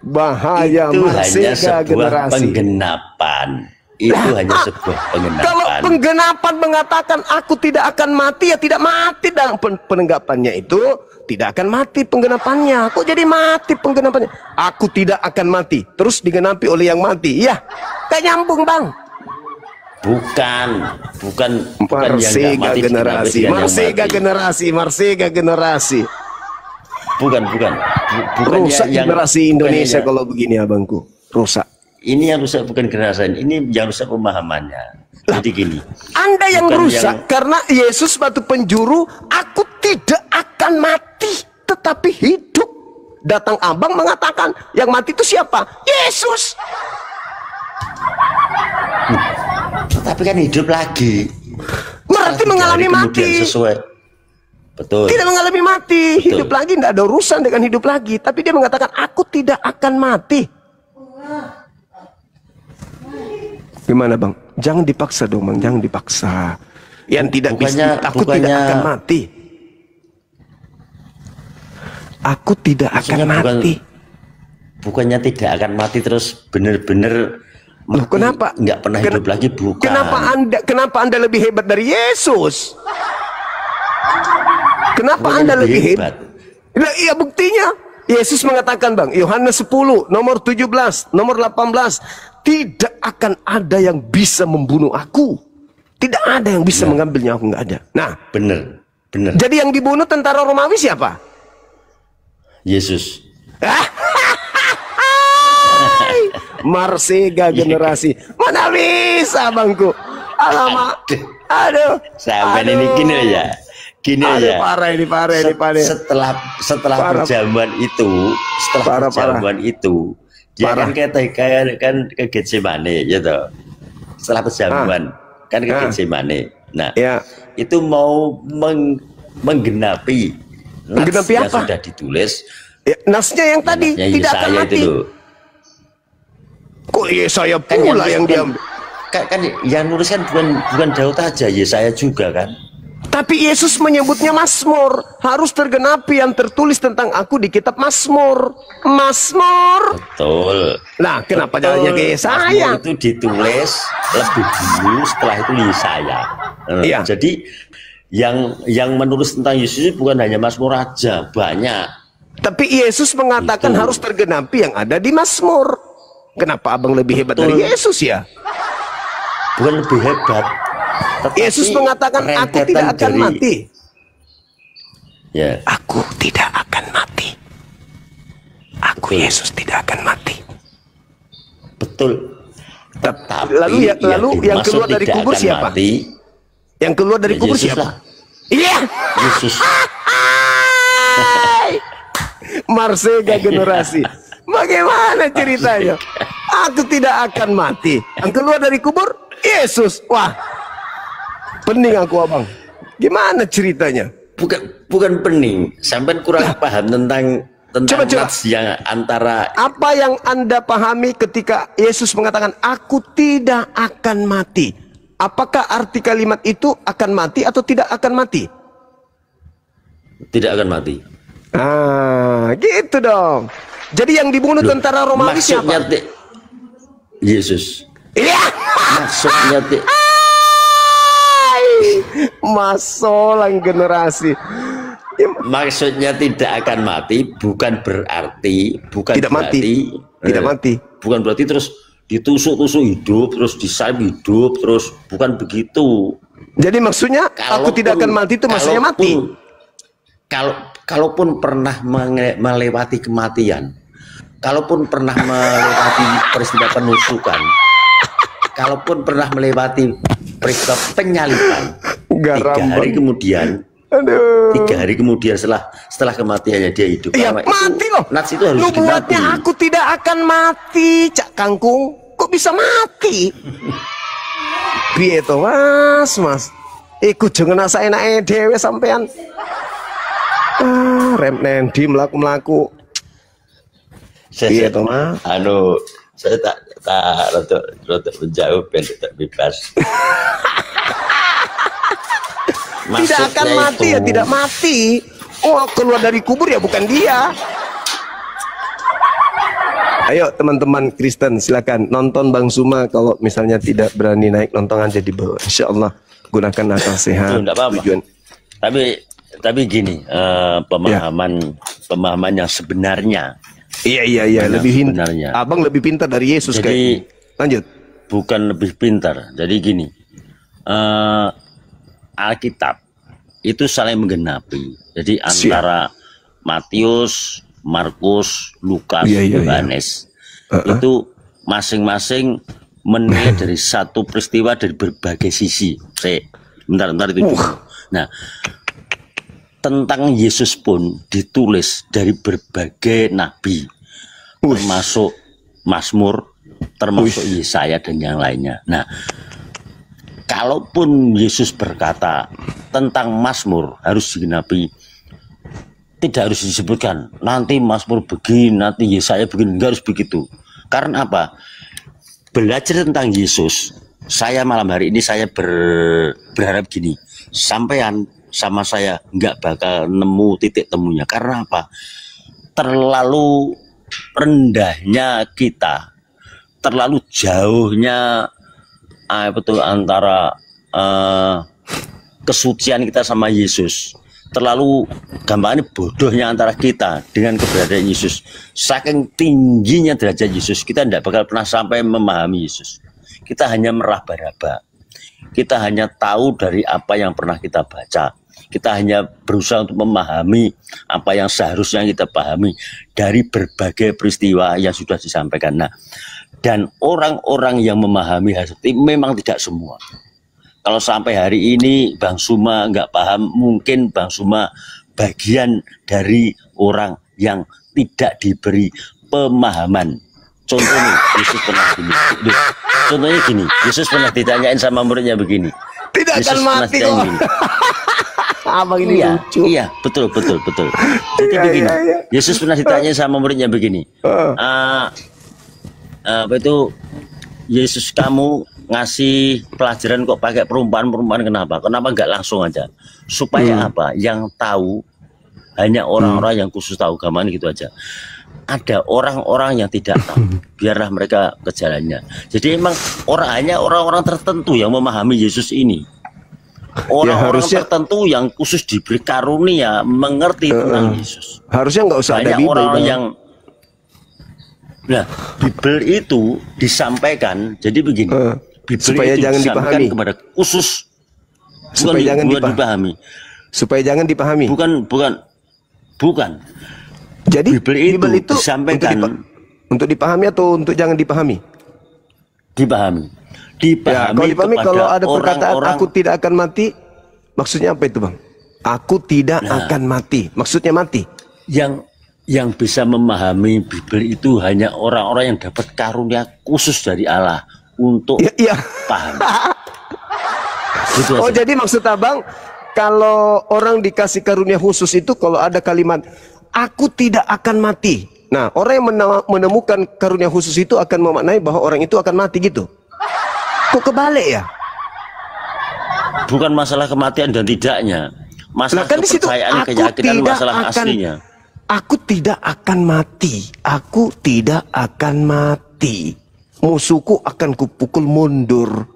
Bahaya Itu hanya Marsega sebuah generasi. penggenapan. Itu hanya sebuah penggenapan. Kalau penggenapan mengatakan aku tidak akan mati, ya tidak mati dalam penenggapannya itu tidak akan mati penggenapannya. Kok jadi mati penggenapannya? Aku tidak akan mati, terus digenapi oleh yang mati. Iya, kayak nyambung bang. bukan yang nggak Marsega mati generasi, dengan yang Marsega mati. generasi, Marsega generasi. Bukan Rusak generasi Indonesia bukan kalau begini abangku. Rusak. ini yang rusak bukan generasi, ini yang rusak pemahamannya. Jadi gini, Anda yang bukan rusak karena Yesus batu penjuru, aku tidak akan mati tetapi hidup. Datang abang mengatakan yang mati itu siapa? Yesus. tapi kan hidup lagi. Berarti Setelah 3 mengalami hari kemudian mati. sesuai. Betul. Tidak mengalami mati. Betul. Hidup lagi, tidak ada urusan dengan hidup lagi. Tapi dia mengatakan aku tidak akan mati. Gimana bang? Jangan dipaksa dong bang, jangan dipaksa. Yang tidak bisa, aku tidak akan mati. Aku tidak akan mati. Bukannya tidak akan mati terus benar-benar Loh, kenapa? Nggak pernah hidup lagi, bukan. Kenapa anda lebih hebat dari Yesus? Kenapa Bukannya anda lebih lebih hebat? hebat? Nah, iya buktinya. Yesus mengatakan bang, Yohanes 10, nomor 17, nomor 18, tidak akan ada yang bisa membunuh aku. Tidak ada yang bisa mengambilnya aku, nggak ada. Nah, Bener. jadi yang dibunuh tentara Romawi siapa? Yesus. Marsega generasi. Mana bisa bangku? Alamak. Aduh. Sampai ini gini aja. Gini aja. Parah ini, parah ini, parah. Setelah Parah. perjamuan itu, dia Parah. kan ke Getsemane gitu. Setelah perjamuan kan ke Getsemane. Nah, Ya. itu mau menggenapi Menggenapi yang apa? sudah ditulis. Ya, nasnya yang tadi Nasnya tidak akan Yesaya mati. itu loh. Kok Yesaya Kan pula nulis yang bukan- diambil? kan yang nulis kan bukan Daud aja, Yesaya juga kan. Tapi Yesus menyebutnya Mazmur. Harus tergenapi yang tertulis tentang aku di kitab Mazmur. Mazmur. Betul. Nah, kenapa Betul. jalannya ke Yesaya? Mazmur itu ditulis lebih dulu, setelah itu Yesaya. Iya. Jadi yang menulis tentang Yesus bukan hanya Mazmur aja, banyak. Tapi Yesus mengatakan Itu. harus tergenapi yang ada di Mazmur. Kenapa abang lebih hebat Betul. dari Yesus ya? Bukan lebih hebat. Tetapi Yesus mengatakan aku tidak rentetan akan mati. Ya, Aku tidak akan mati. Aku Betul. Yesus tidak akan mati. betul. Tapi lalu yang dimaksud keluar dari tidak kubur akan siapa? mati, Yang keluar dari ya kubur Yesus siapa? lah. Iya. Yesus. Marsega generasi. Bagaimana ceritanya? Aku tidak akan mati. Yang keluar dari kubur Yesus. Wah, pening aku abang. Gimana ceritanya? Bukan pening. Sampai kurang paham tentang Coba. nats yang antara Apa yang anda pahami ketika Yesus mengatakan aku tidak akan mati? Apakah arti kalimat itu akan mati atau tidak akan mati? tidak akan mati. Ah, gitu dong. Jadi yang dibunuh tentara Romawi Maksudnya siapa? Yesus. Iya. Maksudnya Masolang generasi. maksudnya tidak akan mati bukan berarti Tidak mati. Tidak mati. Bukan berarti terus ditusuk-tusuk hidup, terus disalib hidup, terus bukan begitu. Jadi maksudnya aku tidak akan mati itu maksudnya mati. Kalaupun pernah melewati kematian, kalaupun pernah melewati peristiwa penusukan, kalaupun pernah melewati peristiwa penyaliban, 3 hari kemudian Aduh. 3 hari kemudian setelah kematiannya dia hidup. Iya, Karena mati loh. Nats itu harus Nubuatnya digenapi. aku tidak akan mati, Cak Kangkung. Kok bisa mati? Piye to, Mas? Iku jangan asa enake dhewe sampean. Rem nendi mlaku-mlaku. Piye to, Mas? Saya tak rotok menjauh ben tak bebas. Tidak akan mati ya, tidak mati. Oh, keluar dari kubur ya bukan dia. Ayo teman-teman Kristen silakan nonton Bang Suma. Kalau misalnya tidak berani naik, nonton aja di bawah. Insya Allah gunakan akal sehat. Enggak apa-apa. Tujuan. Tapi gini, pemahaman yang sebenarnya. Iya, lebih sebenarnya. Abang lebih pintar dari Yesus. Jadi kayaknya. Lanjut. Bukan lebih pintar. Jadi gini, Alkitab itu saling menggenapi. Jadi antara Matius, Markus, Lukas, Yohanes itu masing-masing menilai dari satu peristiwa dari berbagai sisi. Bentar itu dulu. Nah, tentang Yesus pun ditulis dari berbagai nabi, termasuk Mazmur, termasuk Yesaya dan yang lainnya. Nah, kalaupun Yesus berkata tentang Mazmur harus digenapi, tidak harus disebutkan nanti Mazmur begini, nanti Yesaya begini, enggak harus begitu. Karena apa? Belajar tentang Yesus, saya malam hari ini saya berharap gini, sampean sama saya nggak bakal nemu titik temunya. Karena apa? Terlalu rendahnya kita, terlalu jauhnya antara kesucian kita sama Yesus, terlalu gampangnya bodohnya antara kita dengan keberadaan Yesus. Saking tingginya derajat Yesus, kita tidak bakal pernah sampai memahami Yesus. Kita hanya meraba-raba, kita hanya tahu dari apa yang pernah kita baca, kita hanya berusaha untuk memahami apa yang seharusnya kita pahami dari berbagai peristiwa yang sudah disampaikan. Nah, dan orang-orang yang memahami hal seperti memang tidak semua. Kalau sampai hari ini Bang Suma nggak paham, mungkin Bang Suma bagian dari orang yang tidak diberi pemahaman. Contohnya Yesus pernah gini. Contohnya gini, Yesus pernah ditanyain sama muridnya begini. Tidak Yesus akan mati kok. Abang ini lucu. Iya, betul. Jadi begini, Yesus pernah ditanya sama muridnya begini. Apa itu, Yesus kamu ngasih pelajaran kok pakai perumpamaan kenapa? Kenapa nggak langsung aja? Supaya apa? Yang tahu hanya orang-orang yang khusus tahu, gampang gitu aja. Ada orang-orang yang tidak tahu, biarlah mereka ke jalannya. Jadi emang hanya orang-orang tertentu yang memahami Yesus ini. Orang-orang tertentu yang khusus diberi karunia mengerti tentang Yesus. Harusnya nggak usah ada Bible. Orang yang Bible itu disampaikan. Jadi begini, Bible supaya itu jangan disampaikan dipahami kepada khusus, supaya jangan dipahami. Supaya jangan dipahami. Bukan. Jadi Bible itu disampaikan untuk dipahami atau untuk jangan dipahami? Dipahami. Ya, kalau dipahami, kalau ada perkataan aku tidak akan mati, maksudnya apa itu, Bang? Aku tidak akan mati. Maksudnya mati. Yang bisa memahami Bible itu hanya orang-orang yang dapat karunia khusus dari Allah untuk paham. Gitu aja. Jadi maksud Abang, kalau orang dikasih karunia khusus itu kalau ada kalimat aku tidak akan mati. Nah, orang yang menemukan karunia khusus itu akan memaknai bahwa orang itu akan mati gitu. Kok kebalik ya? Bukan masalah kematian dan tidaknya. Masalah kan kepercayaan, keyakinan, masalah aslinya. Aku tidak akan mati. Aku tidak akan mati. Musuhku akan kupukul mundur.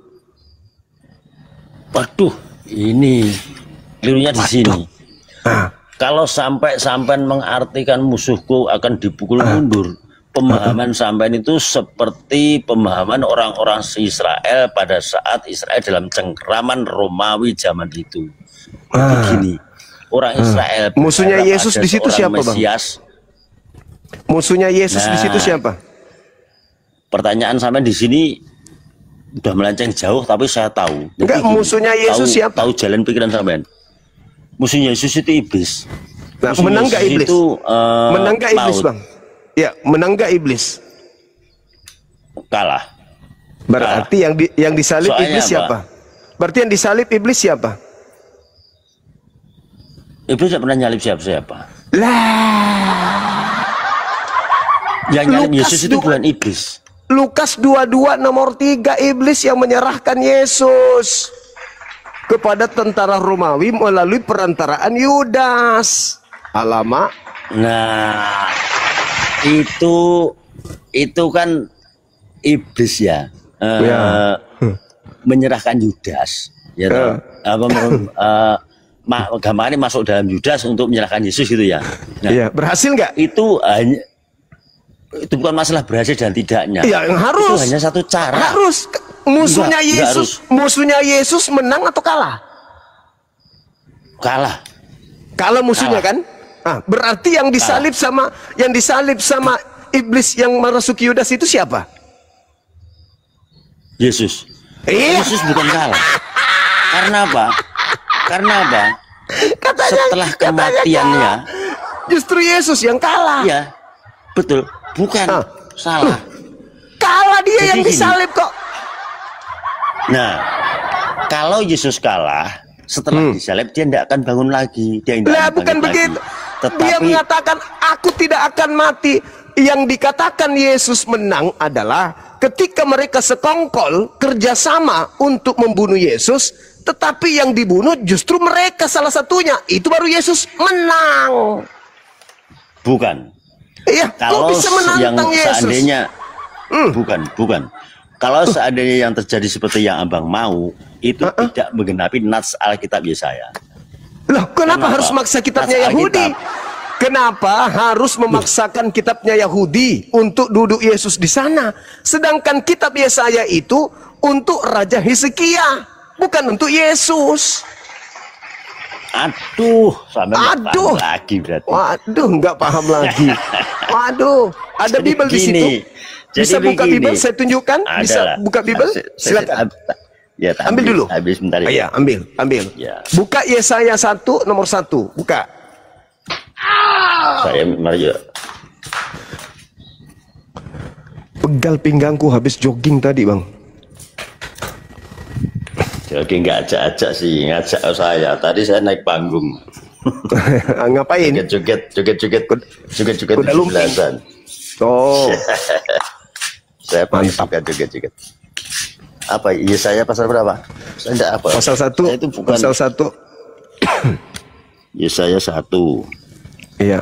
Waduh, ini kelirunya di sini. Kalau sampai mengartikan musuhku akan dipukul mundur, pemahaman sampean itu seperti pemahaman orang-orang Israel pada saat Israel dalam cengkraman Romawi zaman itu. Begini, orang Israel musuhnya Yesus di situ siapa, Bang? Musuhnya Yesus di situ siapa? Pertanyaan sampean di sini udah melenceng jauh, tapi saya tahu. Enggak, musuhnya Yesus siapa? Tahu jalan pikiran sampean. Musuhnya Yesus itu iblis. Nah, Musuh menang nggak Yesus iblis? itu, Menang nggak iblis, maut. Bang? Ya, menang nggak iblis? Kalah. Berarti yang disalib Soalnya iblis apa? siapa? Berarti yang disalib iblis siapa? Iblis tidak pernah nyalip siapa-siapa. Lah, Yang nyalip Lukas Yesus itu dua- bukan iblis. Lukas 22 nomor 3, iblis yang menyerahkan Yesus kepada tentara Romawi melalui perantaraan Yudas. Alamak. Nah, itu kan iblis ya. Ya. Menyerahkan Yudas. Ya, toh. Gambarnya masuk dalam Yudas untuk menyerahkan Yesus gitu ya. Nah, Iya, berhasil nggak? itu bukan masalah berhasil dan tidaknya. Iya, yang harus. Itu hanya satu cara. Harus. Musuhnya Enggak Yesus, musuhnya Yesus menang atau kalah? Kalah. Kalah musuhnya Kalah. kan? Ah, berarti yang disalib sama iblis yang merasuki Yudas itu siapa? Yesus. Iya. Yesus bukan kalah. Karena apa? Setelah kematiannya, Justru Yesus yang kalah. ya betul, bukan salah. Kalah dia Jadi yang gini. disalib kok. Nah, kalau Yesus kalah setelah disalib, dia tidak akan bangun lagi. Dia tidak Lah akan bukan bangkit begitu. lagi. Tetapi Dia mengatakan aku tidak akan mati. Yang dikatakan Yesus menang adalah ketika mereka sekongkol kerjasama untuk membunuh Yesus, tetapi yang dibunuh justru mereka salah satunya. Itu baru Yesus menang. bukan. Iya, kok Kalau bisa yang menantang Yesus? seandainya bukan. Kalau seandainya yang terjadi seperti yang Abang mau, itu tidak menggenapi nats Alkitab Yesaya. Loh, kenapa harus maksa kitabnya Nas Yahudi? Alkitab. Kenapa harus memaksakan kitabnya Yahudi untuk duduk Yesus di sana? Sedangkan kitab Yesaya itu untuk Raja Hizkia, bukan untuk Yesus. Aduh, sampai nggak Aduh. paham lagi berarti. Waduh, nggak paham lagi. Waduh, ada Jadi Bible di begini, situ. Bisa jadi buka begini. Bible, saya tunjukkan. Bisa Adalah. buka Bible? Silakan. Ya, Ambil dulu. Habis sebentar ya. Iya, ambil. Ya. Buka Yesaya 1 nomor 1. Buka. Saya mari ya. Pegal pinggangku habis jogging tadi, Bang. Jadi nggak ajak-ajak sih, ngajak saya. Tadi saya naik panggung. Ngapain? Joget-joget Kuda lumping. 17-an. Oh, Saya paling Mantap. suka joget-joget. Apa? Iya, saya pasal berapa? Saya enggak apa. pasal 1. Saya itu bukan. Pasal 1. Yesaya 1. Iya.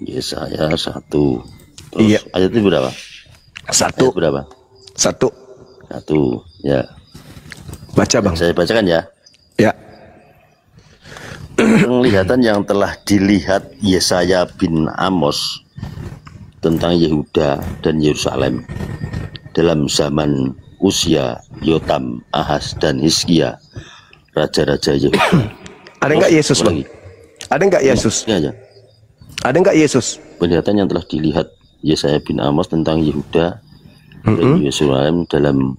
Yesaya 1. Terus Iya. ayat itu berapa? 1. Ayat berapa? 1. 1. Ya. Baca, Bang. Saya bacakan ya. Ya. Penglihatan yang telah dilihat Yesaya bin Amos tentang Yehuda dan Yerusalem dalam zaman Usia, Yotam, Ahaz, dan Hizkia, raja-raja Yehuda. Ada nggak Yesus, Apa Bang? lagi? Ada nggak Yesus? Ini aja. Ada nggak Yesus? Penglihatan yang telah dilihat Yesaya bin Amos tentang Yehuda dan Yerusalem dalam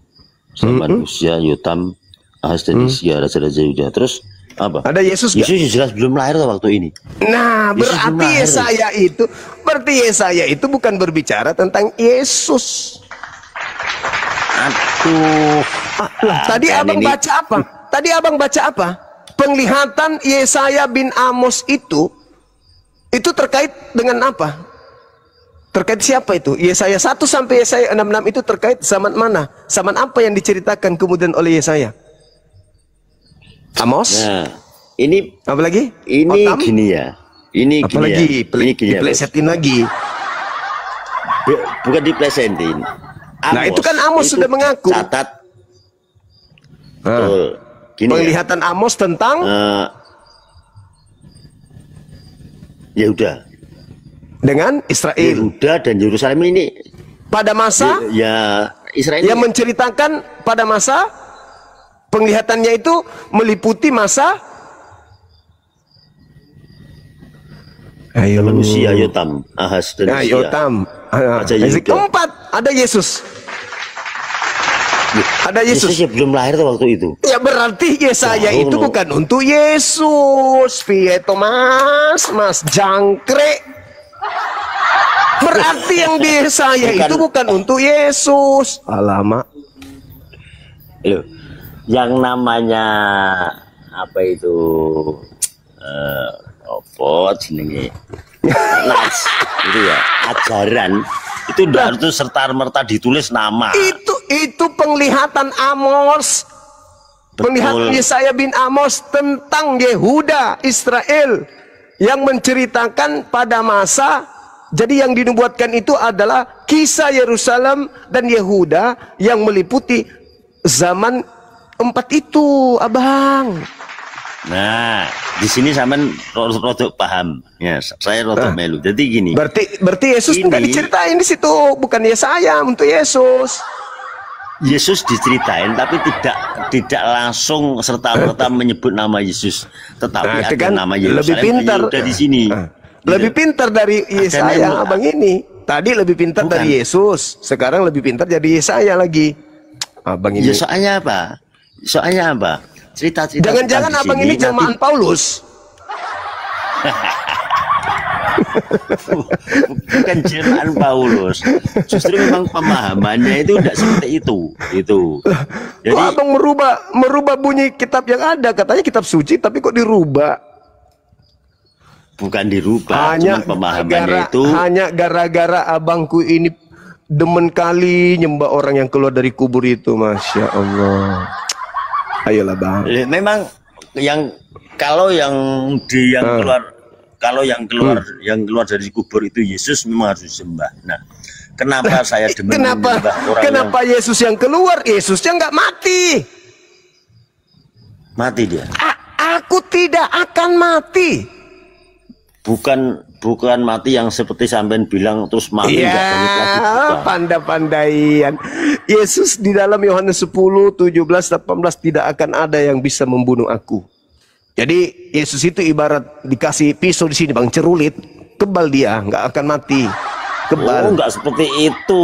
zaman Usia, Yotam, Ahaz, dan Hizkia, raja-raja Yehuda. Terus apa? Ada Yesus nggak? Yesus jelas belum lahir waktu ini. Nah, Yesus berarti belum Yesaya itu bukan berbicara tentang Yesus. Aduh. Tadi Dan abang ini- baca apa? Tadi abang baca apa? Penglihatan Yesaya bin Amos itu terkait dengan apa? Terkait siapa itu? Yesaya 1 sampai Yesaya 66 itu terkait zaman mana? Zaman apa yang diceritakan kemudian oleh Yesaya? Amos? Nah, ini Apa lagi? ini Otam? gini ya. Ini Apa gini lagi? ya. Ini gini ya. Diplesetin lagi. Bukan diplesetin. Nah, itu kan Amos itu sudah mengaku. Catat. Nah, Betul. Gini ya. penglihatan Amos tentang Yehuda. dengan Israel Yehuda dan Yerusalem ini pada masa ya Israel yang ini menceritakan pada masa penglihatannya itu meliputi masa zaman Usia, Yotam, Ahaz, dan Hizkia. Yotam. Raja Yehuda. Keempat ada Yesus. Ada Yesus. Yesus ya belum lahir tuh waktu itu. Ya berarti Yesaya Jauh, itu no. bukan untuk Yesus. Piye to Mas jangkrik. Berarti yang di Yesaya Bukan. itu bukan untuk Yesus. Alamak. Loh, yang namanya apa itu apa jenenge nas itu ya ajaran itu udah harus serta merta ditulis nama. Itu penglihatan Amos. Betul. Penglihatan Yesaya bin Amos tentang Yehuda Israel yang menceritakan pada masa. Jadi yang dinubuatkan itu adalah kisah Yerusalem dan Yehuda yang meliputi zaman 4 itu, Abang. Nah, di sini sampean rodok paham. Ya, saya rodok melu. Jadi gini. Berarti Yesus Ini- nggak diceritain di situ, bukan Yesaya untuk Yesus. Yesus diceritain tapi tidak langsung serta merta menyebut nama Yesus, tetapi Nah, itu ada kan nama lebih Yerusalem pintar. udah di sini. Lebih pintar dari Yesaya, yang- Abang ini. Tadi lebih pintar Bukan. dari Yesus, sekarang lebih pintar dari Yesaya lagi. Abang ini. Ya soalnya apa? Soalnya apa? Cerita-cerita Jangan-jangan tentang di Abang sini ini nanti- jelmaan Paulus. bukan jelmaan Paulus. Justru memang pemahamannya itu tidak seperti itu. Jadi Kok Abang merubah bunyi kitab yang ada, katanya kitab suci, tapi kok dirubah? bukan dirubah, cuma pemahamannya itu hanya gara-gara abangku ini demen kali nyembah orang yang keluar dari kubur itu, Masya Allah. Ayolah Bang. memang yang kalau yang keluar kalau yang keluar dari kubur itu Yesus memang harus disembah. Nah, kenapa saya demen menyembah orang Kenapa Yesus yang keluar? Yesusnya nggak mati. yang mati dia? Aku tidak akan mati. Bukan mati yang seperti sampean bilang terus mati nggak bangkit lagi, Ya, bukan. pandai-pandaian. Yesus di dalam Yohanes 10, 17, 18 tidak akan ada yang bisa membunuh aku. Jadi Yesus itu ibarat dikasih pisau di sini Bang, cerulit, kebal dia, nggak akan mati. Oh, Kebal. nggak seperti itu.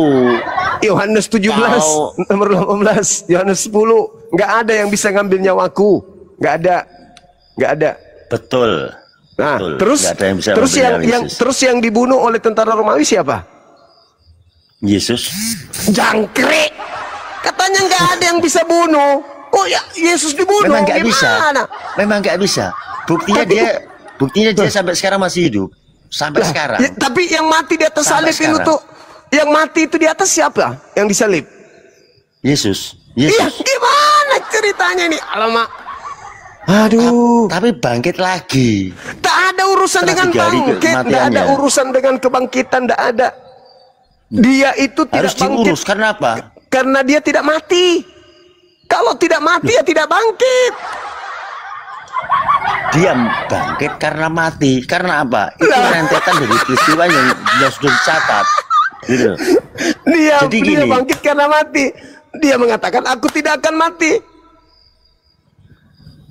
Yohanes 17 Kalau- nomor 18, Yohanes 10, nggak ada yang bisa ngambil nyawaku. Nggak ada. Betul. Nah, Betul. terus Nggak ada yang bisa terus mengambil yang nyawa Yesus. terus yang dibunuh oleh tentara Romawi siapa? Yesus. Jangkrik. Katanya nggak ada yang bisa bunuh. Oh ya, Yesus dibunuh. Memang nggak bisa. Gimana? Memang nggak bisa. Buktinya dia sampai sekarang masih hidup. Sampai sekarang. Ya, tapi yang mati di atas Sampai salib itu sekarang. tuh, yang mati itu di atas siapa? Yang disalib? Yesus. Iya, gimana ceritanya ini? Alamak. Aduh. Tapi bangkit lagi. Tak ada urusan Setelah dengan 3 hari bangkit, tidak ada kematiannya. urusan dengan kebangkitan, tidak ada. Dia itu tidak Harus bangkit diurus. Karena apa? karena dia tidak mati. Kalau tidak mati ya tidak bangkit. Dia bangkit karena mati. Karena apa? Itu Lah. rentetan dari peristiwa yang sudah dicatat. Gitu. Dia Jadi dia gini. bangkit karena mati. Dia mengatakan aku tidak akan mati.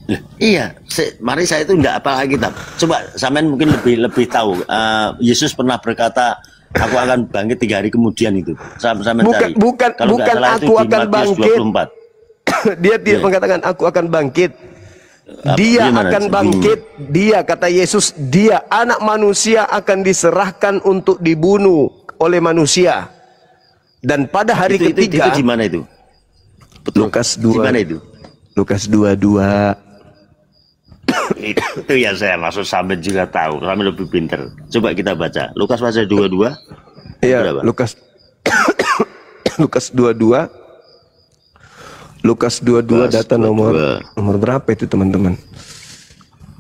Lah, iya, mari saya itu enggak apa kitab. Coba sampean mungkin lebih tahu. Yesus pernah berkata, aku akan bangkit 3 hari kemudian itu. Sampean cari. Kalau nggak salah itu aku di akan Matius bangkit. 24. Dia tidak Iya. mengatakan aku akan bangkit. Apa, Dia gimana? akan bangkit. Dia kata Yesus, dia anak manusia akan diserahkan untuk dibunuh oleh manusia. Dan pada hari Itu ketiga, di mana itu? Betul. Lukas Di 2. mana itu? Lukas 22. Itu yang saya maksud, sampai juga tahu, sampai lebih pinter. Coba kita baca. Lukas pasal 22. Ya, Berapa? Lukas Lukas 22. Lukas 22 Lukas data 22. nomor berapa itu teman-teman?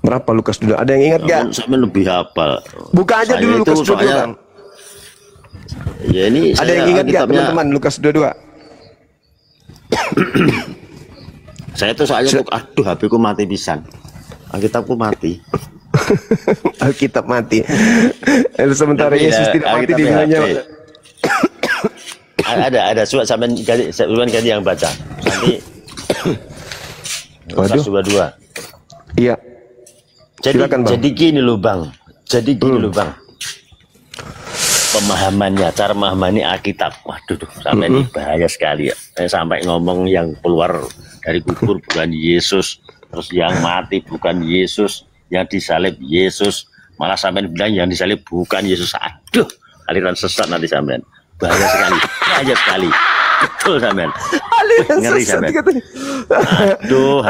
Berapa Lukas 22? Ada yang ingat gak? Sampai lebih hafal. Buka aja Saya dulu itu Lukas 22 soalnya- Bang. Ya ini Ada saya yang ingat gak Alkitabnya- teman-teman Lukas 22? Saya tuh soalnya aduh HP ku mati pisan. Alkitabku mati. Alkitab mati. Sementara Tapi Yesus ya, tidak mati Alkitab di dunia. HP. Ada coba sampean ganti yang baca. Nanti Lukas Waduh. 22. Iya. Silakan, Bang. Jadi gini loh Bang. Jadi gini loh Bang. pemahamannya, cara memahami Alkitab. Waduh, sampai ini bahaya sekali ya. Saya sampai ngomong yang keluar dari kubur bukan Yesus, terus yang mati bukan Yesus, yang disalib Yesus, malah sampai bilang yang disalib bukan Yesus. Aduh, aliran sesat nanti sampai. Bahaya sekali, bahaya sekali. Betul sampean. Ngeri sampean. Aduh,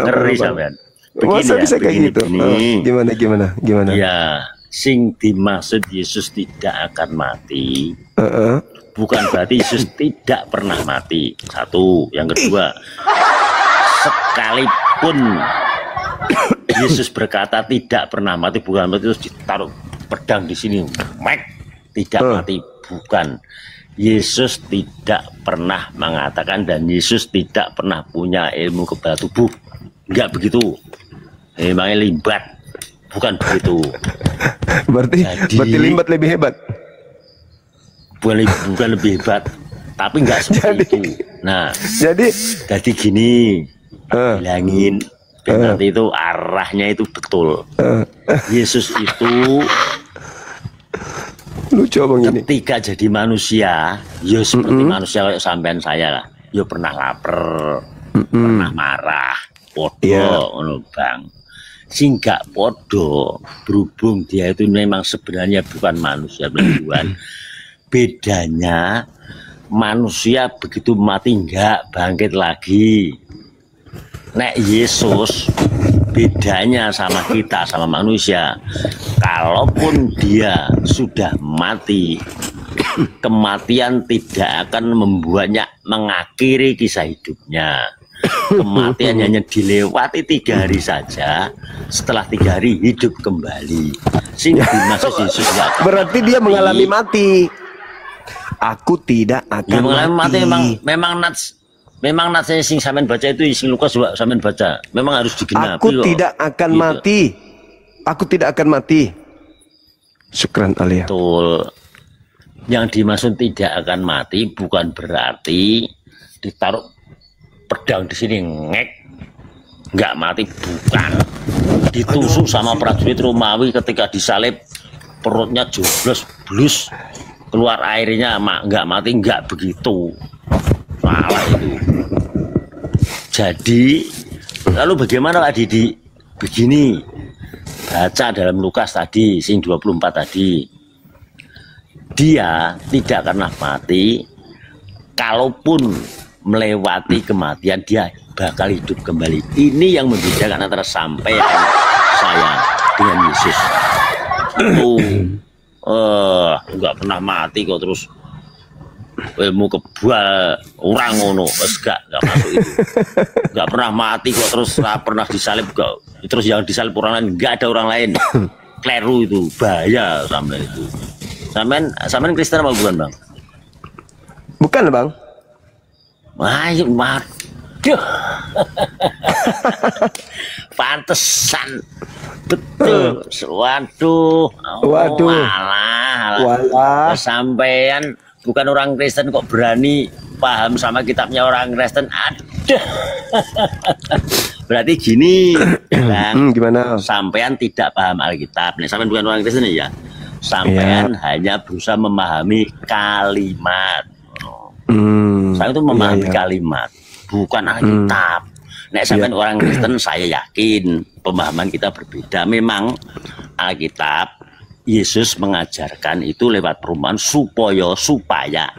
ngeri sampean. Masa bisa kayak gitu? Gimana? Ya, sing dimaksud Yesus tidak akan mati. Bukan berarti Yesus tidak pernah mati. Satu, yang kedua, sekalipun Yesus berkata tidak pernah mati, bukan berarti terus ditaruh pedang di sini, tidak mati, bukan. Yesus tidak pernah mengatakan dan Yesus tidak pernah punya ilmu kebal tubuh, enggak begitu. Memangnya limbat, bukan begitu. Berarti limbat lebih hebat. Bukan lebih hebat, tapi enggak seperti itu. Nah, jadi gini, bilangin nanti itu arahnya itu betul. Yesus itu lucu abang ini. Ketika jadi manusia, ya seperti manusia kayak sampean saya lah. Ya pernah lapar, pernah marah, podo, bang. Sehingga podo, berhubung dia itu memang sebenarnya bukan manusia beneran. Bedanya manusia begitu mati enggak bangkit lagi. Nek Yesus bedanya sama kita, sama manusia, kalaupun dia sudah mati, kematian tidak akan membuatnya mengakhiri kisah hidupnya. Kematian hanya dilewati 3 hari saja, setelah 3 hari hidup kembali. Sehingga dimaksud Yesus berarti dia mengalami mati. Aku tidak akan mengalami mati. Memang nats sing sampean baca itu sing Lukas juga sampean baca. Memang harus digenapi. Aku tidak akan mati. Aku tidak akan mati. Syukran Alia. Betul. Yang dimaksud tidak akan mati bukan berarti ditaruh pedang di sini nggak mati, bukan. Ditusuk sama prajurit Romawi ketika disalib, perutnya jeblos blus, keluar airnya, nggak mati, nggak begitu. Salah itu. Jadi lalu bagaimana Pak Didi? Begini, baca dalam Lukas tadi sing 24 tadi, dia tidak pernah mati, kalaupun melewati kematian dia bakal hidup kembali. Ini yang membedakan antara sampai saya dengan Yesus. Nggak pernah mati kok terus ilmu kebal orang ngono, nggak masuk itu. Nggak pernah mati kok terus pernah disalib kok, terus yang disalib orang lain, nggak ada orang lain. Kleru itu, bahaya sampai itu. Sampean Kristen apa bukan bang? Bukan bang. Ayo waduh. Pantesan betul. Waduh. Walah. Sampean bukan orang Kristen kok berani paham sama kitabnya orang Kristen. Aduh. Berarti gini, gimana? Sampean tidak paham Alkitab. Nih, sampean bukan orang Kristen ya. Sampean hanya berusaha memahami kalimat. Saya itu memahami kalimat, bukan Alkitab. Nek sampean orang Kristen, saya yakin pemahaman kita berbeda. Memang Alkitab Yesus mengajarkan itu lewat perumpamaan supaya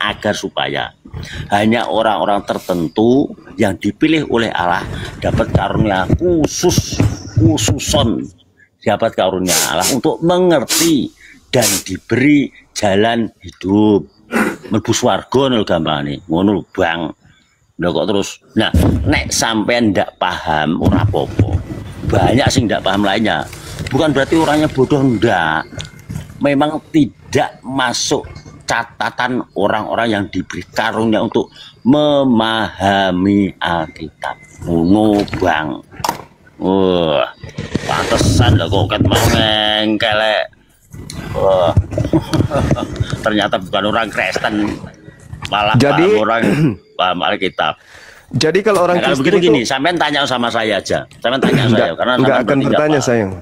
hanya orang-orang tertentu yang dipilih oleh Allah dapat karunia khususon dapat karunia Allah untuk mengerti dan diberi jalan hidup. Mlebu swarga nol gampangane ngono lho bang. Lha kok terus nah nek sampean ndak paham ora apa-apa, banyak sing ndak paham lainnya, bukan berarti orangnya bodoh, ndak. Memang tidak masuk catatan orang-orang yang diberi karunia untuk memahami Alkitab ngono bang. Wah pantesan lho kok ket mau ngengkel. Ternyata bukan orang Kristen, malah jadi orang paham Alkitab. Jadi kalau orang Kristen begitu gini, sampean tanya sama saya aja. Sampean tanya saya karena enggak akan bertanya sayang.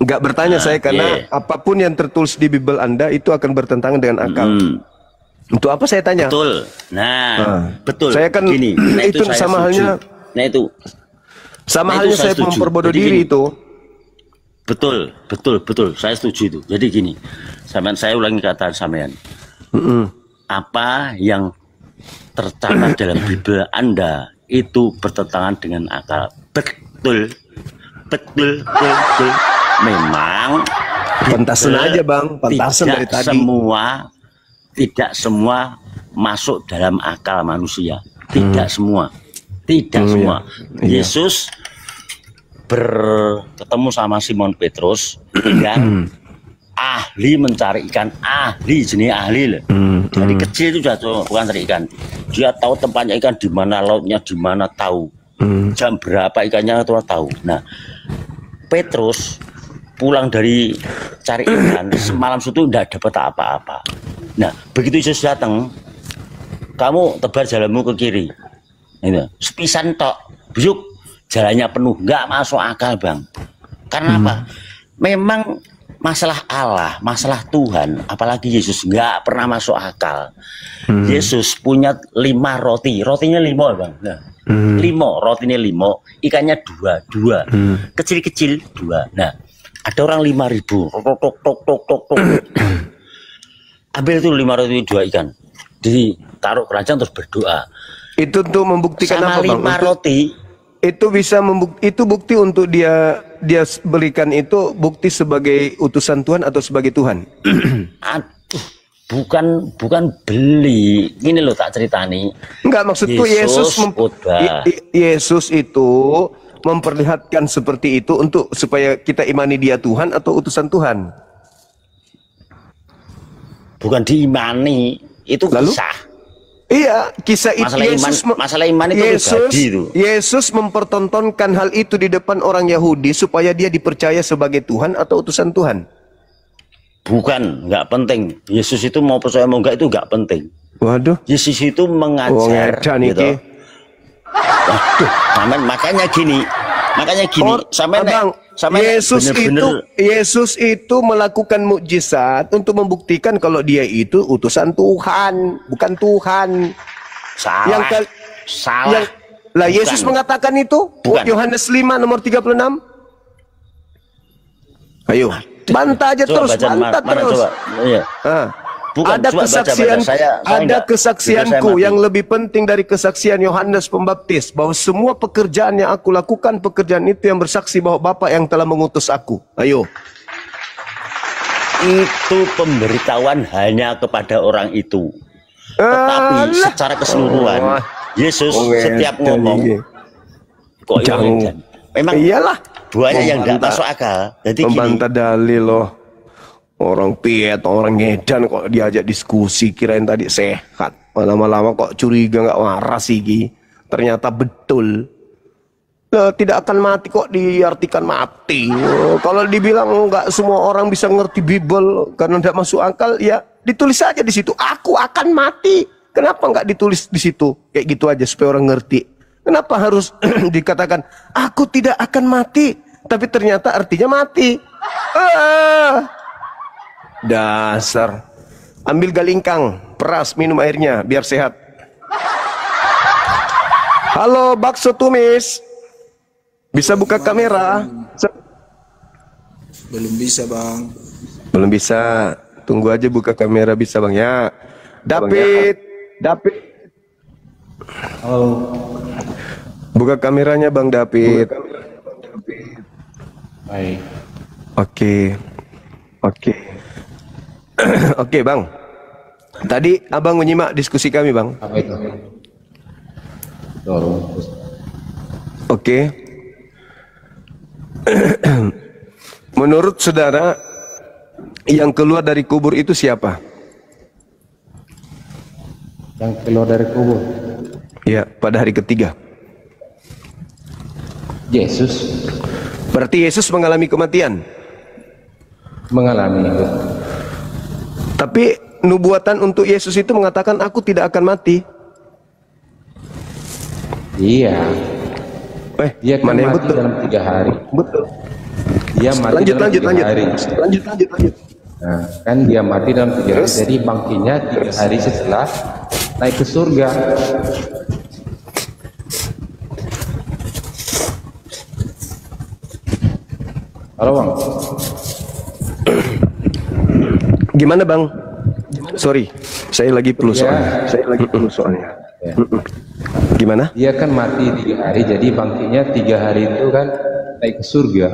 Nggak bertanya saya karena apapun yang tertulis di Bible Anda itu akan bertentangan dengan akal. Untuk apa saya tanya? Betul. Nah, betul. Saya kan gini. Nah, itu saya sama setuju. halnya. Nah itu. Sama Nah, halnya itu saya setuju. memperbodoh Jadi diri gini. itu. Betul. Saya setuju itu. Jadi gini, saya ulangi kata sampean. Apa yang tercatat dalam Bible Anda itu bertentangan dengan akal. Betul. Memang Pantasan Bible aja Bang, pantasan dari tadi. Tidak semua masuk dalam akal manusia. Tidak semua. Semua. Iya. Yesus bertemu sama Simon Petrus yang ahli mencari ikan, jenis ahli loh. Dari kecil itu sudah bukan cari ikan. Dia tahu tempatnya ikan di mana, lautnya di mana, tahu. Jam berapa ikannya itu tahu. Nah, Petrus pulang dari cari ikan semalam itu tidak dapat apa-apa. Nah, begitu Yesus datang, kamu tebar jalanmu ke kiri. Itu sepisan tok, busuk jalannya penuh, nggak masuk akal Bang. Karena apa? Memang masalah Allah, masalah Tuhan, apalagi Yesus nggak pernah masuk akal. Yesus punya 5 roti, rotinya 5 Bang. Nah, 5 rotinya 5, ikannya 2, kecil-kecil 2. Nah, ada orang 5.000, tok. Ambil itu 5 roti 2 ikan, ditaruh keranjang terus berdoa. Itu untuk membuktikan Sama apa Bang? 5 roti. Itu bisa itu bukti untuk dia berikan itu bukti sebagai utusan Tuhan atau sebagai Tuhan? Aduh, bukan beli. Ini loh tak ceritani. Enggak, maksudku khotbah. Yesus itu memperlihatkan seperti itu untuk supaya kita imani dia Tuhan atau utusan Tuhan. Bukan diimani, itu Lalu? kisah. Iya, kisah itu Masalah iman itu pribadi itu. Yesus mempertontonkan hal itu di depan orang Yahudi supaya dia dipercaya sebagai Tuhan atau utusan Tuhan. Bukan, nggak penting. Yesus itu mau percaya mau enggak itu nggak penting. Waduh. Yesus itu mengajar gitu. Waduh, makanya gini. Yesus itu melakukan mukjizat untuk membuktikan kalau dia itu utusan Tuhan, bukan Tuhan. Salah. Yesus mengatakan itu. Bukan. Yohanes 5 nomor 36. Ayo, bantah aja terus, bantah terus. Iya. Bukan, ada kesaksianku yang lebih penting dari kesaksian Yohanes Pembaptis, bahwa semua pekerjaan yang aku lakukan, pekerjaan itu yang bersaksi bahwa Bapa yang telah mengutus aku. Ayo. Itu pemberitahuan hanya kepada orang itu. Tetapi secara keseluruhan Yesus setiap ngomong kok jangan. Memang iyalah banyak yang nggak masuk akal. Jadi membantah dalil loh. Orang piet, orang ngedan kok diajak diskusi, kirain tadi sehat. Lama-lama kok curiga nggak waras sih. Ternyata betul. Tidak akan mati kok diartikan mati. Kalau dibilang nggak semua orang bisa ngerti Bible karena tidak masuk akal, ya ditulis saja di situ. Aku akan mati. Kenapa nggak ditulis di situ? Kayak gitu aja supaya orang ngerti. Kenapa harus dikatakan aku tidak akan mati, tapi ternyata artinya mati? Dasar. Ambil galingkang, peras, minum airnya biar sehat. Halo bakso tumis, bisa buka kamera? Belum bisa Bang. Belum bisa. Tunggu aja buka kamera bisa Bang ya. David. Halo. Buka kameranya Bang David. Baik. Oke. Oke Bang. Tadi Abang menyimak diskusi kami Bang. Apa itu? Dorong. Oke. Menurut saudara, yang keluar dari kubur itu siapa? Yang keluar dari kubur. Ya, pada hari ketiga. Yesus Berarti Yesus mengalami kematian. mengalami itu. Tapi nubuatan untuk Yesus itu mengatakan aku tidak akan mati. Iya. Dia kan mana yang mati betul? dalam 3 hari. Betul. Dia mati Lanjut, dalam lanjut, 3 lanjut. hari. Lanjut. Nah, kan dia mati dalam 3 hari, jadi bangkitnya 3 hari setelah naik ke surga. Halo bang. Gimana bang? Sorry, saya lagi perlu Ya. soalnya. Saya lagi perlu soalnya. Ya. Gimana? Dia kan mati 3 hari, jadi bangkitnya 3 hari itu kan naik ke surga.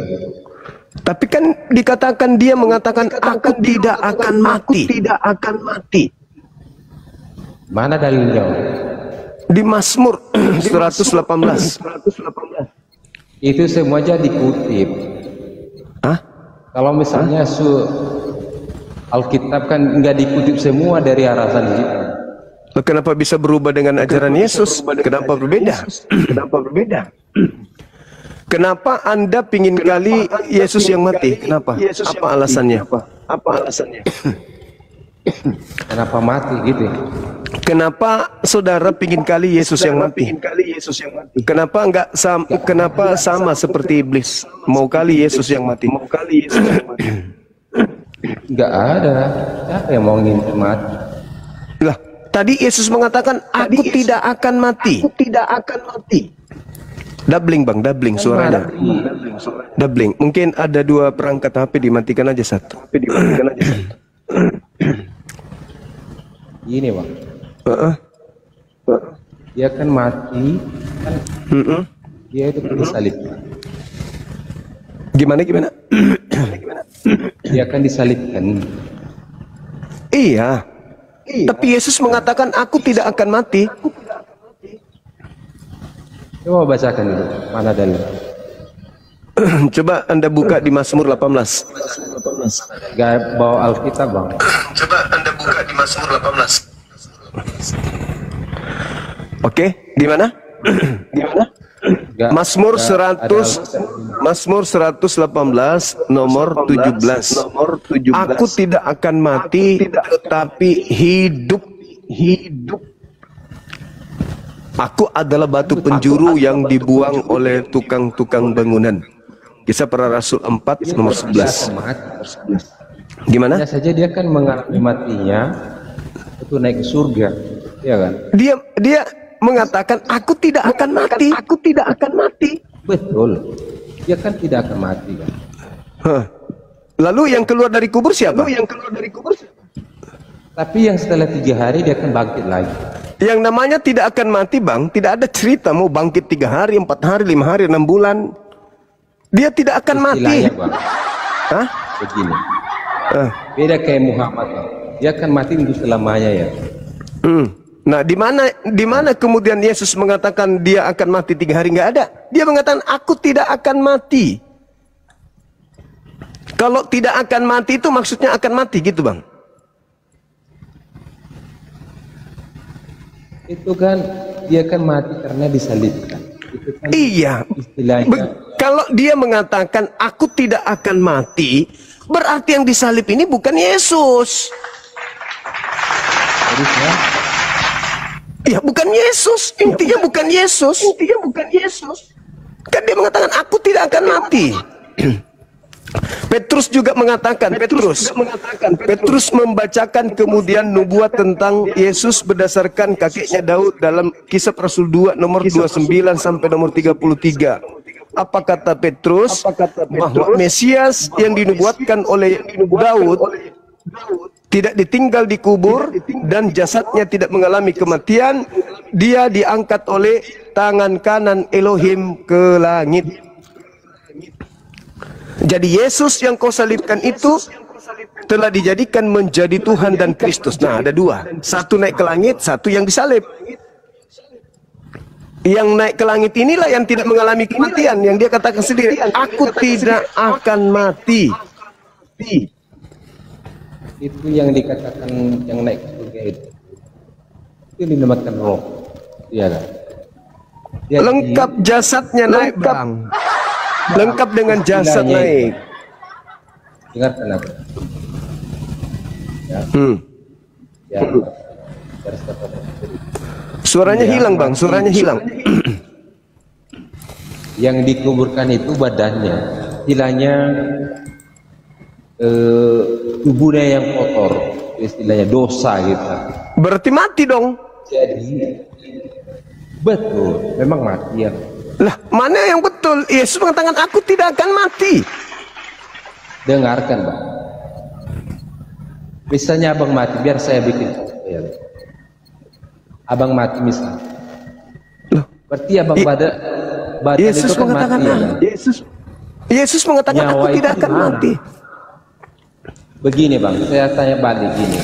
Tapi kan dikatakan dia mengatakan aku tidak akan mati. Tidak akan mati. Mana dalilnya? Di Mazmur 118. Itu semuanya dikutip. Hah? Kalau misalnya Alkitab kan nggak dikutip semua dari arasan itu. Loh, kenapa bisa berubah dengan ajaran Yesus? Kenapa berbeda? Kenapa berbeda? Kenapa Anda pingin kali Yesus yang mati? Kenapa? Apa alasannya? Apa alasannya? Kenapa mati gitu? Kenapa saudara pingin kali Yesus yang mati? Kenapa enggak kenapa sama seperti iblis? Mau kali Yesus yang mati? Nggak ada. Siapa yang mau ngintip mati? Lah, tadi Yesus mengatakan aku tidak akan mati. Aku tidak akan mati. Doubling bang, doubling suaranya. Doubling. Mungkin ada 2 perangkat HP, dimatikan aja satu. Gini bang, dia kan mati, kan dia itu disalibkan. Gimana? Dia kan disalibkan. Iya. Tapi Yesus mengatakan aku tidak akan mati. Coba bacakan dulu, mana dalil? Coba Anda buka di Mazmur 18. Gak bawa Alkitab bang. Coba Anda buka di Mazmur 18. Oke, di mana? Nggak- Mazmur nggak ada 100 Alkitab. Mazmur 118 nomor 17. Aku tidak akan mati tetapi hidup. Aku adalah batu penjuru yang dibuang oleh tukang-tukang bangunan. Kisah Para Rasul 4 nomor 11. Gimana? Hanya saja dia kan mengalami matinya itu naik ke surga, ya kan? Dia mengatakan aku tidak akan mati. Aku tidak akan mati. Betul. Dia kan tidak akan mati kan? Hah. Lalu yang keluar dari kubur siapa? Tapi yang setelah 3 hari dia akan bangkit lagi. Yang namanya tidak akan mati bang, tidak ada cerita mau bangkit 3 hari, 4 hari, 5 hari, 6 bulan. Dia tidak akan mati. Istilahnya, Bang, Hah? begini. Ah. Beda kayak Muhammad, Bang. Dia akan mati untuk selamanya ya. Nah, di mana kemudian Yesus mengatakan dia akan mati 3 hari? Nggak ada. Dia mengatakan aku tidak akan mati. Kalau tidak akan mati itu maksudnya akan mati gitu bang. Itu kan dia kan mati karena disalibkan. Itu kan Iya. istilahnya. Kalau dia mengatakan aku tidak akan mati, berarti yang disalib ini bukan Yesus. Jadi saya Ya bukan Yesus. Intinya bukan Yesus. Kan dia mengatakan aku tidak akan mati. Petrus juga mengatakan, Petrus membacakan kemudian nubuat tentang Yesus berdasarkan kakeknya Daud dalam Kisah Rasul 2 nomor 29 sampai nomor 33. Apa kata Petrus? Bahwa Mesias yang dinubuatkan oleh Daud tidak ditinggal di kubur dan jasadnya tidak mengalami kematian. Dia diangkat oleh tangan kanan Elohim ke langit. Jadi Yesus yang kau salibkan itu telah dijadikan menjadi Tuhan dan Kristus. Nah, ada 2. Satu naik ke langit, satu yang disalib. Yang naik ke langit inilah yang tidak mengalami kematian. Yang dia katakan sendiri, aku tidak akan mati. itu yang dikatakan yang naik ke surga itu dinamakan roh, iya kan? Jadi, Lengkap jasadnya naik bang. Lengkap dengan jasad Istilahnya naik. dengarkan aku. Ya, ya. Garis kata. Suaranya Iya, hilang bang, suaranya hilang. Yang dikuburkan itu badannya, istilahnya tubuhnya yang kotor, istilahnya dosa gitu. Berarti mati dong. Jadi betul, memang mati ya. Lah, mana yang betul? Yesus mengatakan aku tidak akan mati. Dengarkan Bang. Misalnya abang mati, biar saya bikin contoh. Abang mati misalnya. Loh, berarti abang badan Yesus itu kan mengatakan mati ya. Kan? Yesus mengatakan Nyawa aku itu tidak akan gimana? mati. Begini Bang, saya tanya balik gini.